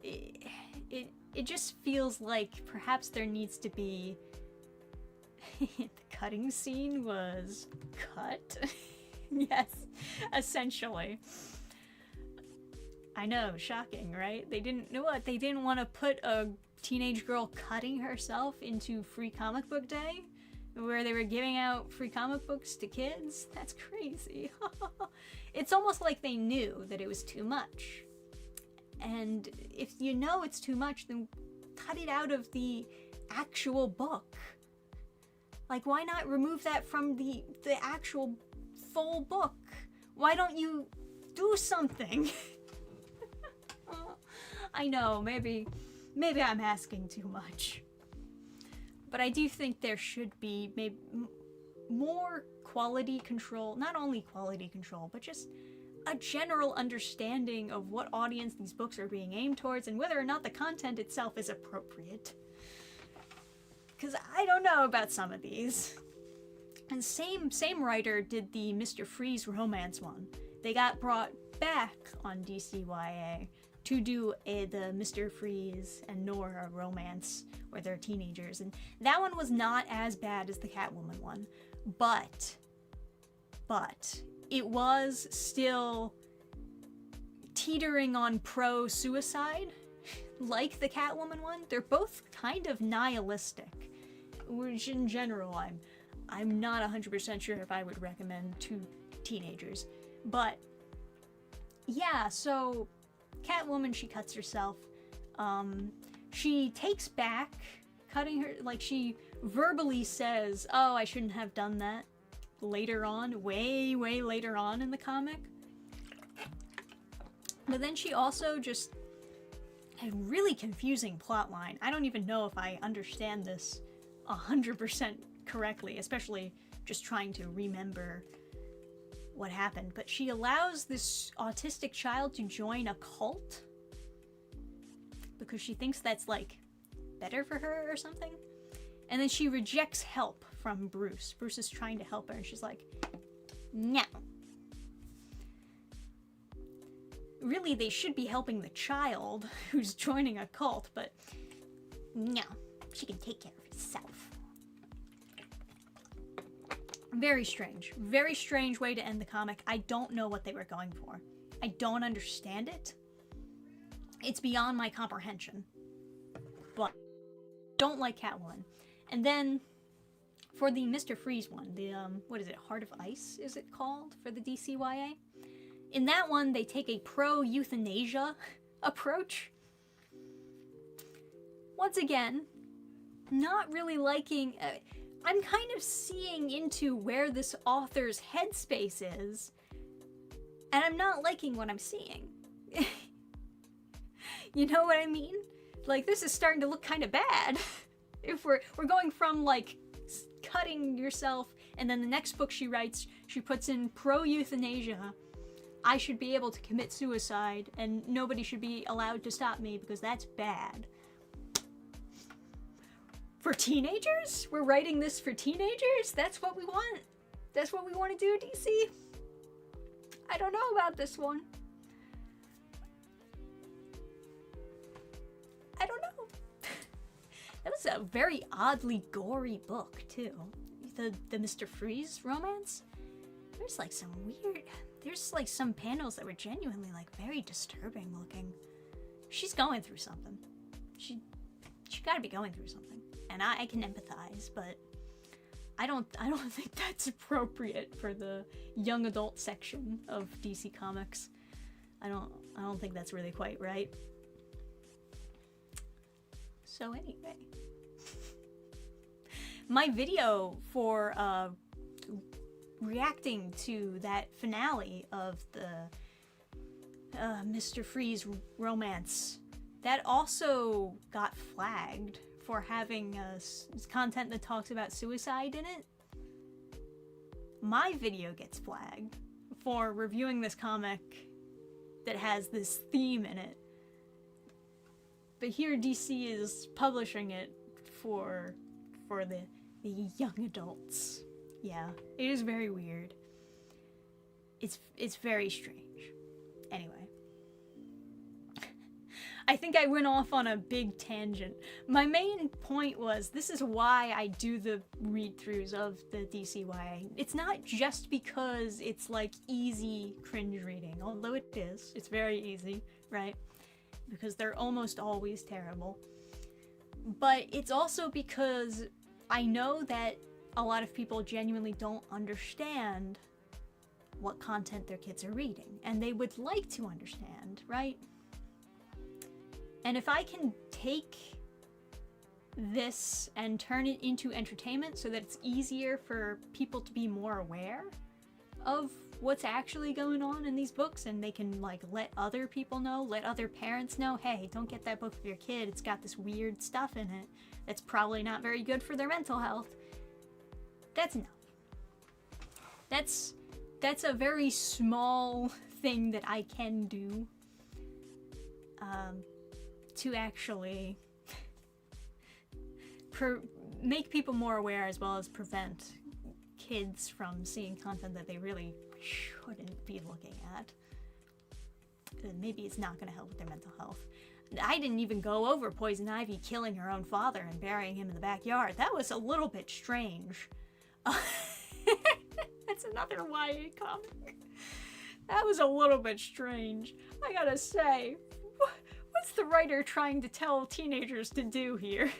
It just feels like perhaps there needs to be... the cutting scene was cut. Yes, essentially. I know, shocking, right? They didn't know what? They didn't want to put a teenage girl cutting herself into Free Comic Book Day, where they were giving out free comic books to kids? That's crazy. It's almost like they knew that it was too much. And if you know it's too much, then cut it out of the actual book. Like, why not remove that from the actual full book? Why don't you do something? I know, maybe I'm asking too much. But I do think there should be maybe more quality control, not only quality control, but just a general understanding of what audience these books are being aimed towards and whether or not the content itself is appropriate. Because I don't know about some of these. And same writer did the Mr. Freeze romance one. They got brought back on DCYA to do the Mr. Freeze and Nora romance where they're teenagers. And that one was not as bad as the Catwoman one. But it was still teetering on pro-suicide, like the Catwoman one. They're both kind of nihilistic, which in general I'm not 100% sure if I would recommend to teenagers. But yeah, so Catwoman, she cuts herself. She takes back cutting her, like she verbally says, oh, I shouldn't have done that, later on, way later on in the comic. But then she also just had a really confusing plotline. I don't even know if I understand this 100% correctly, especially just trying to remember what happened, but she allows this autistic child to join a cult because she thinks that's like better for her or something. And then she rejects help from Bruce. Bruce is trying to help her and she's like, no. Really, they should be helping the child who's joining a cult, but no, she can take care of herself. Very strange way to end the comic. I don't know what they were going for. I don't understand it. It's beyond my comprehension. But don't like Catwoman. And then for the Mr. Freeze one, the what is it, Heart of Ice is it called for the DCYA? In that one, they take a pro-euthanasia approach. Once again, not really liking... I'm kind of seeing into where this author's headspace is, and I'm not liking what I'm seeing. You know what I mean? Like, this is starting to look kind of bad. If we're going from, like, cutting yourself, and then the next book she writes, she puts in pro-euthanasia, I should be able to commit suicide, and nobody should be allowed to stop me because that's bad. For teenagers? We're writing this for teenagers? That's what we want? That's what we want to do, DC? I don't know about this one. I don't know. That was a very oddly gory book, too. The Mr. Freeze romance? There's like some weird... There's like some panels that were genuinely like very disturbing looking. She's going through something. She gotta be going through something. And I can empathize, but I don't think that's appropriate for the young adult section of DC Comics. I don't think that's really quite right. So anyway, my video for reacting to that finale of the Mr. Freeze romance, that also got flagged for having content that talks about suicide in it. My video gets flagged for reviewing this comic that has this theme in it. But here DC is publishing it for the young adults. Yeah, it is very weird. It's very strange. Anyway. I think I went off on a big tangent. My main point was, this is why I do the read-throughs of the DCYA. It's not just because it's like easy cringe reading, although it is. It's very easy, right? Because they're almost always terrible. But it's also because I know that a lot of people genuinely don't understand what content their kids are reading, and they would like to understand, right? And if I can take this and turn it into entertainment so that it's easier for people to be more aware of what's actually going on in these books, and they can like let other people know, let other parents know, hey, don't get that book for your kid, it's got this weird stuff in it that's probably not very good for their mental health. That's enough. That's a very small thing that I can do to actually make people more aware, as well as prevent kids from seeing content that they really shouldn't be looking at. Maybe it's not going to help with their mental health. I didn't even go over Poison Ivy killing her own father and burying him in the backyard. That was a little bit strange. That's another YA comic. That was a little bit strange, I gotta say. What's the writer trying to tell teenagers to do here?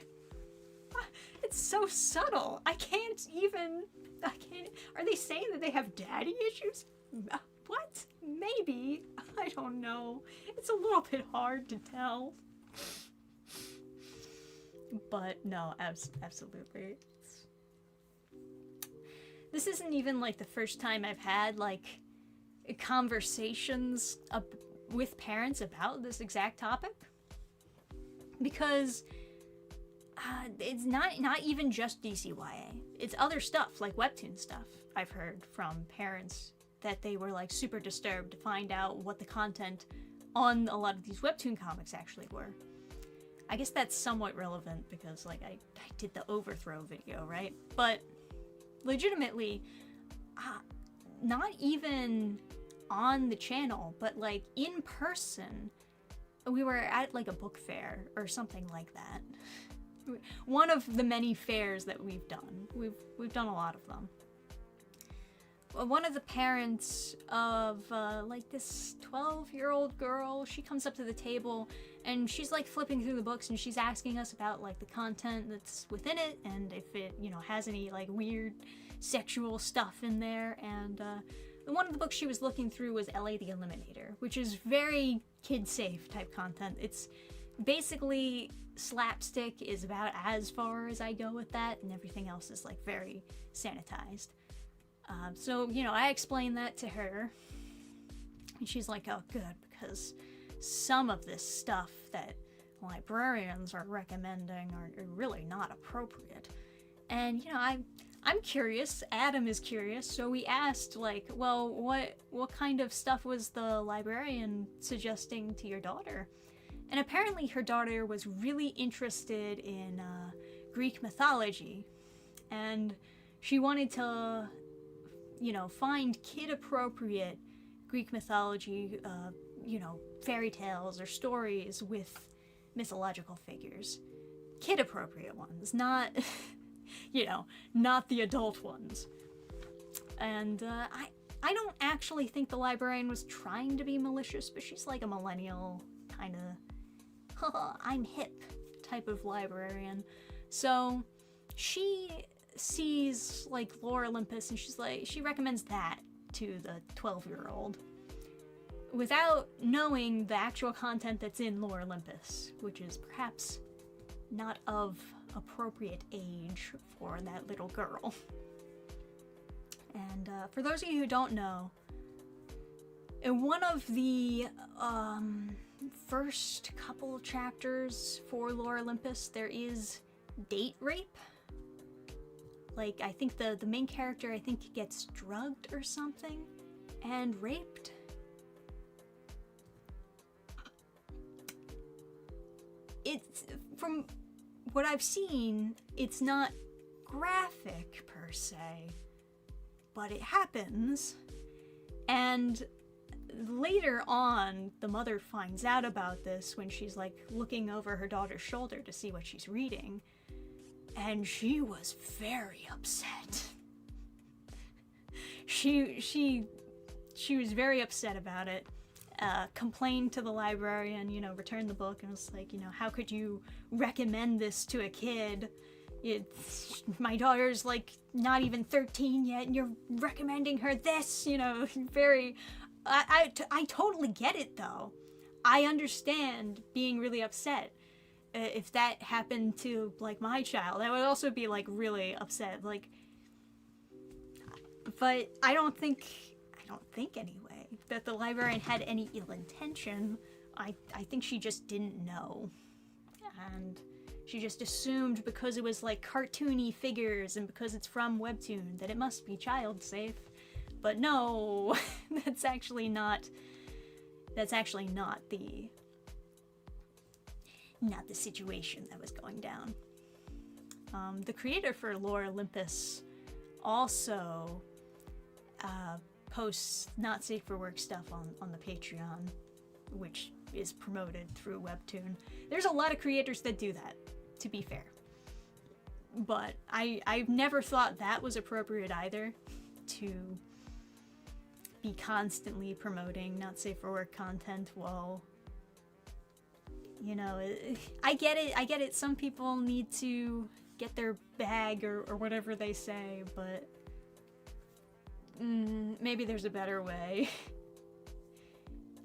It's so subtle. I can't. Are they saying that they have daddy issues? What? Maybe. I don't know. It's a little bit hard to tell. But no, absolutely. This isn't even like the first time I've had like conversations with parents about this exact topic, because it's not even just DCYA. It's other stuff like webtoon stuff I've heard from parents that they were like super disturbed to find out what the content on a lot of these webtoon comics actually were. I guess that's somewhat relevant because like I did the overthrow video, right? But legitimately, not even on the channel, but like in person, we were at like a book fair or something like that. One of the many fairs that we've done. We've done a lot of them. One of the parents of like this 12-year-old girl, she comes up to the table and she's like flipping through the books and she's asking us about like the content that's within it and if it, you know, has any like weird sexual stuff in there. And one of the books she was looking through was L.A. the Eliminator, which is very kid-safe type content. It's basically slapstick is about as far as I go with that, and everything else is like very sanitized. So, you know, I explained that to her, and she's like, oh, good, because some of this stuff that librarians are recommending are really not appropriate. And, you know, I'm curious, Adam is curious, so we asked, like, well, what kind of stuff was the librarian suggesting to your daughter? And apparently her daughter was really interested in Greek mythology, and she wanted to, you know, find kid-appropriate Greek mythology, you know, fairy tales or stories with mythological figures. Kid-appropriate ones, not, you know, not the adult ones. And I don't actually think the librarian was trying to be malicious, but she's like a millennial kind of, I'm hip type of librarian. So she sees like Lore Olympus and she's like, she recommends that to the 12-year-old without knowing the actual content that's in Lore Olympus, which is perhaps not of appropriate age for that little girl. And for those of you who don't know, in one of the first couple chapters for Lore Olympus, there is date rape. Like, I think the main character, I think, gets drugged or something and raped. It's, from what I've seen, it's not graphic per se, but it happens. And later on, the mother finds out about this when she's like looking over her daughter's shoulder to see what she's reading. And she was very upset. She was very upset about it. Complained to the librarian, you know, returned the book and was like, you know, how could you recommend this to a kid? My daughter's like not even 13 yet and you're recommending her this, you know, very... I totally get it though. I understand being really upset. If that happened to like my child, I would also be like really upset. Like, but I don't think anyway that the librarian had any ill intention. I think she just didn't know, and she just assumed because it was like cartoony figures and because it's from Webtoon that it must be child safe. But no, that's actually not the situation that was going down. The creator for Lore Olympus also posts not safe for work stuff on the Patreon, which is promoted through Webtoon. There's a lot of creators that do that, to be fair. But I've never thought that was appropriate either, to be constantly promoting not safe for work content while, you know, I get it, some people need to get their bag or whatever they say, but maybe there's a better way.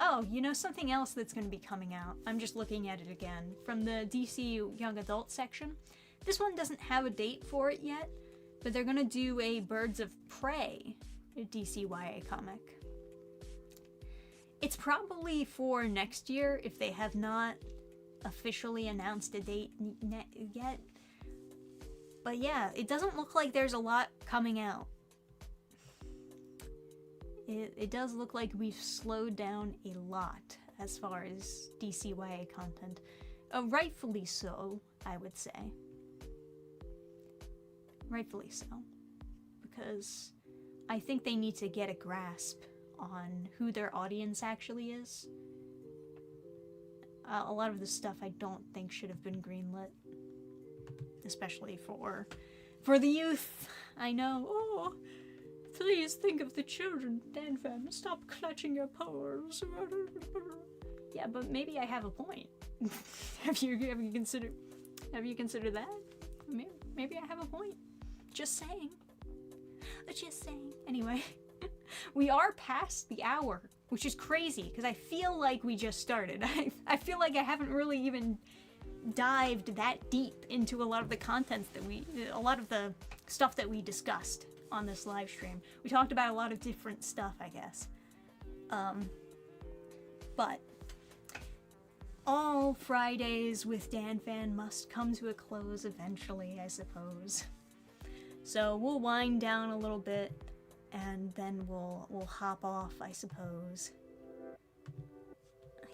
Oh, you know, something else that's going to be coming out, I'm just looking at it again, from the DC Young Adult section. This one doesn't have a date for it yet, but they're going to do a Birds of Prey DC YA comic. It's probably for next year if they have not officially announced a date yet. But yeah, it doesn't look like there's a lot coming out. it does look like we've slowed down a lot as far as DCYA content. Rightfully so, I would say. Rightfully so. Because I think they need to get a grasp on who their audience actually is. A lot of the stuff I don't think should have been greenlit. Especially for the youth. I know. Oh, please think of the children, Dannphan. Stop clutching your pearls. Yeah, but maybe I have a point. Have you considered that? Maybe I have a point. Just saying. Just saying. Anyway, we are past the hour, which is crazy because I feel like we just started. I feel like I haven't really even dived that deep into a lot of the a lot of the stuff that we discussed on this live stream. We talked about a lot of different stuff, I guess. But all Fridays with Dannphan must come to a close eventually, I suppose. So we'll wind down a little bit, and then we'll hop off, I suppose.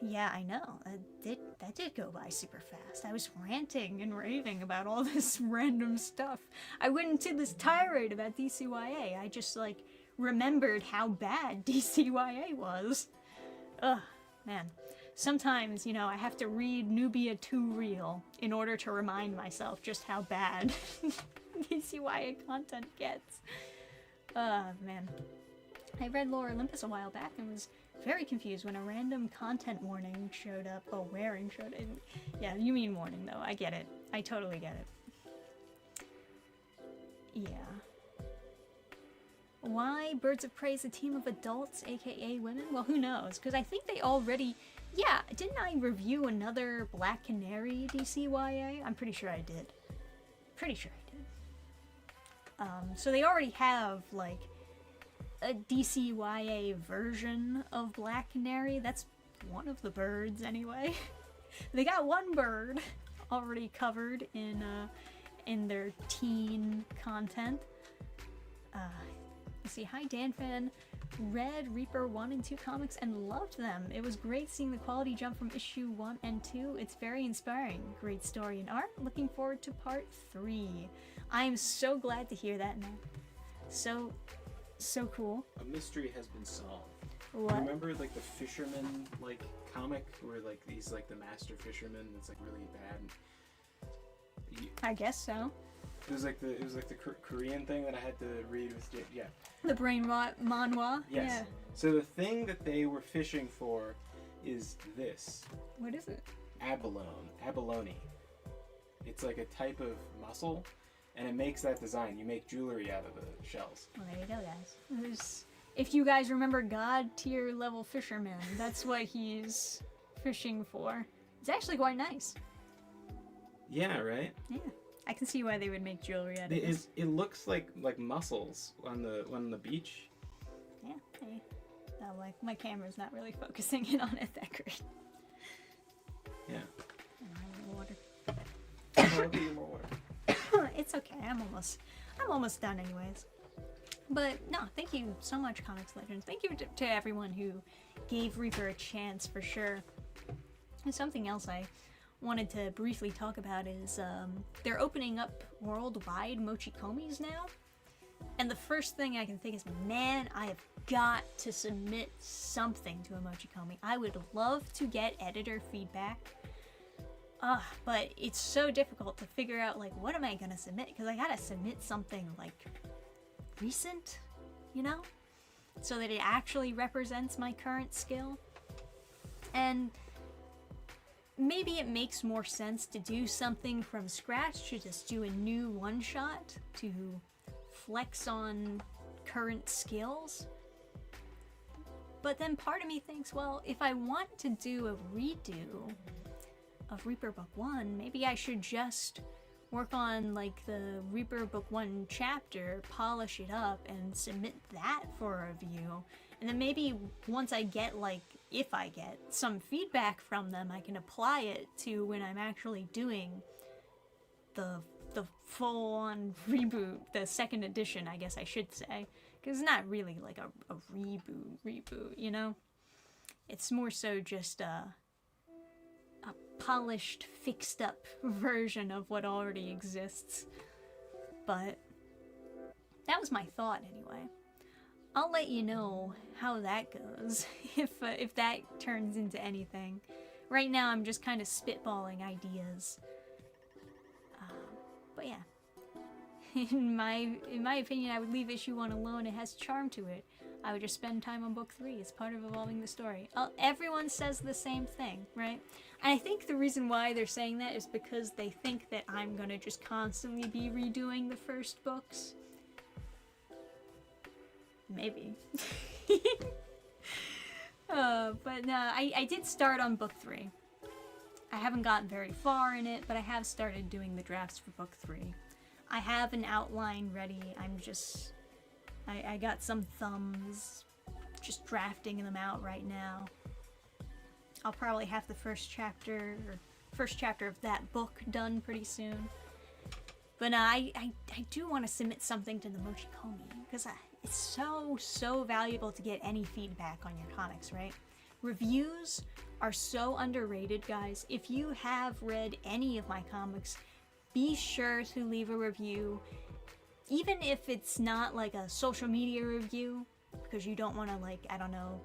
Yeah, I know. That did go by super fast. I was ranting and raving about all this random stuff. I went into this tirade about DCYA. I just, like, remembered how bad DCYA was. Ugh, man. Sometimes, you know, I have to read Nubia 2 Real in order to remind myself just how bad DCYA content gets. Man. I read Lore Olympus a while back and was very confused when a random content warning showed up. Oh, warning showed up. Yeah, you mean warning, though. I get it. I totally get it. Yeah. Why Birds of Prey is a team of adults, aka women? Well, who knows? Because I think they already... Yeah, didn't I review another Black Canary DCYA? I'm pretty sure I did. Pretty sure I did. So they already have, like, a DCYA version of Black Canary. That's one of the birds, anyway. They got one bird already covered in their teen content. Let's see. Hi, Dannphan. Read Reaper 1 and 2 comics and loved them. It was great seeing the quality jump from issue 1 and 2. It's very inspiring. Great story and art. Looking forward to part 3. I am so glad to hear that, man. So cool. A mystery has been solved. What? Remember, like, the fisherman, like, comic where, like, he's, like, the master fisherman that's, like, really bad? I guess so. It was like the Korean thing that I had to read with, yeah. The brain rot manhwa? Yes. Yeah. So the thing that they were fishing for is this. What is it? Abalone. It's like a type of mussel, and it makes that design. You make jewelry out of the shells. Well, there you go, guys. If you guys remember God tier level fisherman, that's what he's fishing for. It's actually quite nice. Yeah, right? Yeah. I can see why they would make jewelry out of this. It looks like mussels on the beach. Yeah. Hey. No, like my camera's not really focusing in on it that great. Yeah. Water. I'll give you more water. It's okay. I'm almost done anyways. But no, thank you so much, Comics Legends. Thank you to everyone who gave Reaper a chance for sure. And something else I wanted to briefly talk about is they're opening up worldwide mochikomis now. And the first thing I can think is, man, I have got to submit something to a mochikomi. I would love to get editor feedback. But it's so difficult to figure out, like, what am I gonna submit? Because I gotta submit something, like, recent, you know? So that it actually represents my current skill. And maybe it makes more sense to do something from scratch, to just do a new one-shot, to flex on current skills. But then part of me thinks, well, if I want to do a redo of Reaper Book 1, maybe I should just work on, like, the Reaper Book 1 chapter, polish it up, and submit that for review. And then maybe once I get, like, if I get some feedback from them, I can apply it to when I'm actually doing the full-on reboot, the second edition, I guess I should say. Because it's not really like a reboot, you know? It's more so just a polished, fixed up version of what already exists. But that was my thought anyway. I'll let you know how that goes, if that turns into anything. Right now I'm just kind of spitballing ideas. But yeah. In my opinion, I would leave issue 1 alone. It has charm to it. I would just spend time on book 3. It's part of evolving the story. Everyone says the same thing, right? And I think the reason why they're saying that is because they think that I'm gonna just constantly be redoing the first books. Maybe. But no, I did start on book 3. I haven't gotten very far in it, but I have started doing the drafts for book 3. I have an outline ready. I got some thumbs, just drafting them out right now. I'll probably have the first chapter of that book done pretty soon. But I do want to submit something to the Mochi Komi, because it's so valuable to get any feedback on your comics, right? Reviews are so underrated, guys. If you have read any of my comics, be sure to leave a review, even if it's not like a social media review, because you don't want to, like, I don't know,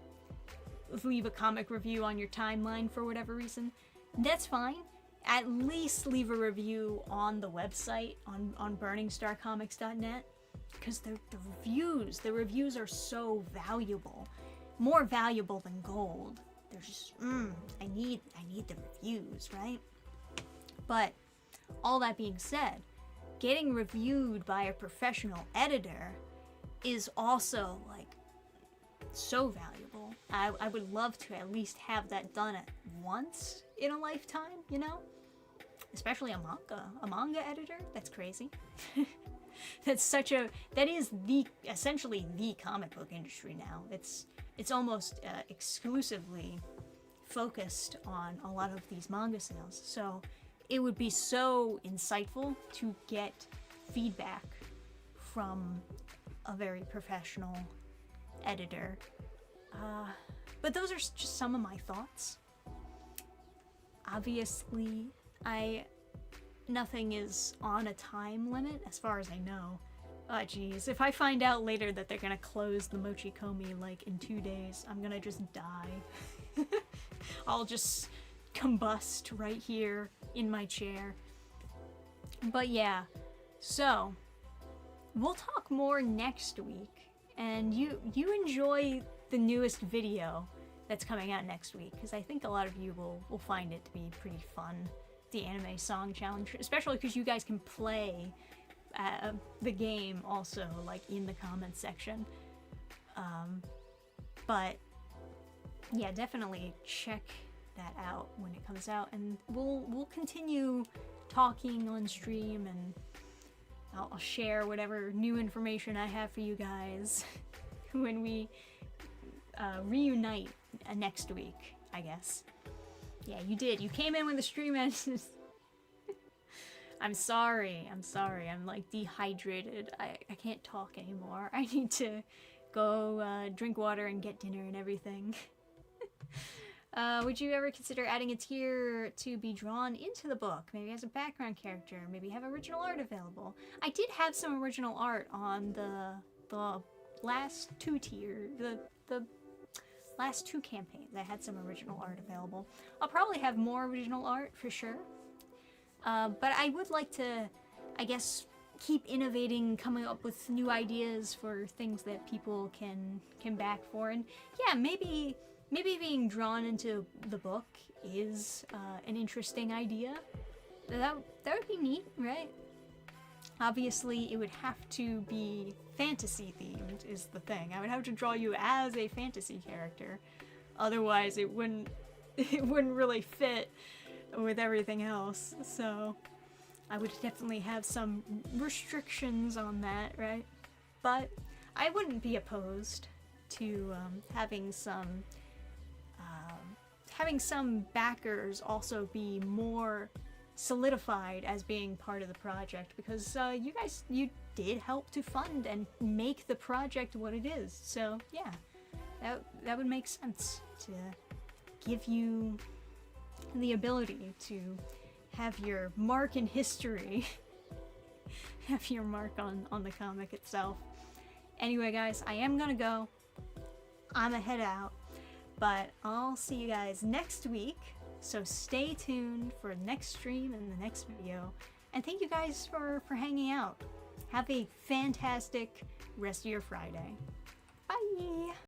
leave a comic review on your timeline for whatever reason. That's fine. At least leave a review on the website, on burningstarcomics.net, because the reviews are so valuable. More valuable than gold. They're just, I need the reviews, right? But all that being said, getting reviewed by a professional editor is also, like, so valuable. I would love to at least have that done at once in a lifetime, you know? Especially a manga editor. That's crazy. That is essentially the comic book industry now. It's almost exclusively focused on a lot of these manga sales. So it would be so insightful to get feedback from a very professional editor. But those are just some of my thoughts. Obviously, nothing is on a time limit as far as I know. Oh geez, if I find out later that they're gonna close the Mochi Komi like in 2 days, I'm gonna just die. I'll just combust right here in my chair. But yeah, so we'll talk more next week, and you enjoy the newest video that's coming out next week, because I think a lot of you will find it to be pretty fun, the anime song challenge, especially because you guys can play the game also, like, in the comments section. But yeah, definitely check that out when it comes out, and we'll continue talking on stream, and I'll share whatever new information I have for you guys when we reunite next week, I guess. Yeah, you did. You came in when the stream ended. I'm sorry. I'm like dehydrated. I can't talk anymore. I need to go drink water and get dinner and everything. Would you ever consider adding a tier to be drawn into the book? Maybe as a background character, maybe have original art available. I did have some original art on the last 2 tier, the last 2 campaigns. I had some original art available. I'll probably have more original art for sure. But I would like to, I guess, keep innovating, coming up with new ideas for things that people can back for. And yeah, maybe being drawn into the book is an interesting idea. That would be neat, right? Obviously, it would have to be fantasy themed is the thing. I would have to draw you as a fantasy character. Otherwise, it wouldn't really fit with everything else. So I would definitely have some restrictions on that, right? But I wouldn't be opposed to having some backers also be more solidified as being part of the project, because you did help to fund and make the project what it is. So yeah, that would make sense to give you the ability to have your mark in history. Have your mark on the comic itself. Anyway, guys, I am gonna go. I'm gonna head out, but I'll see you guys next week. So stay tuned for the next stream and the next video. And thank you guys for hanging out. Have a fantastic rest of your Friday. Bye!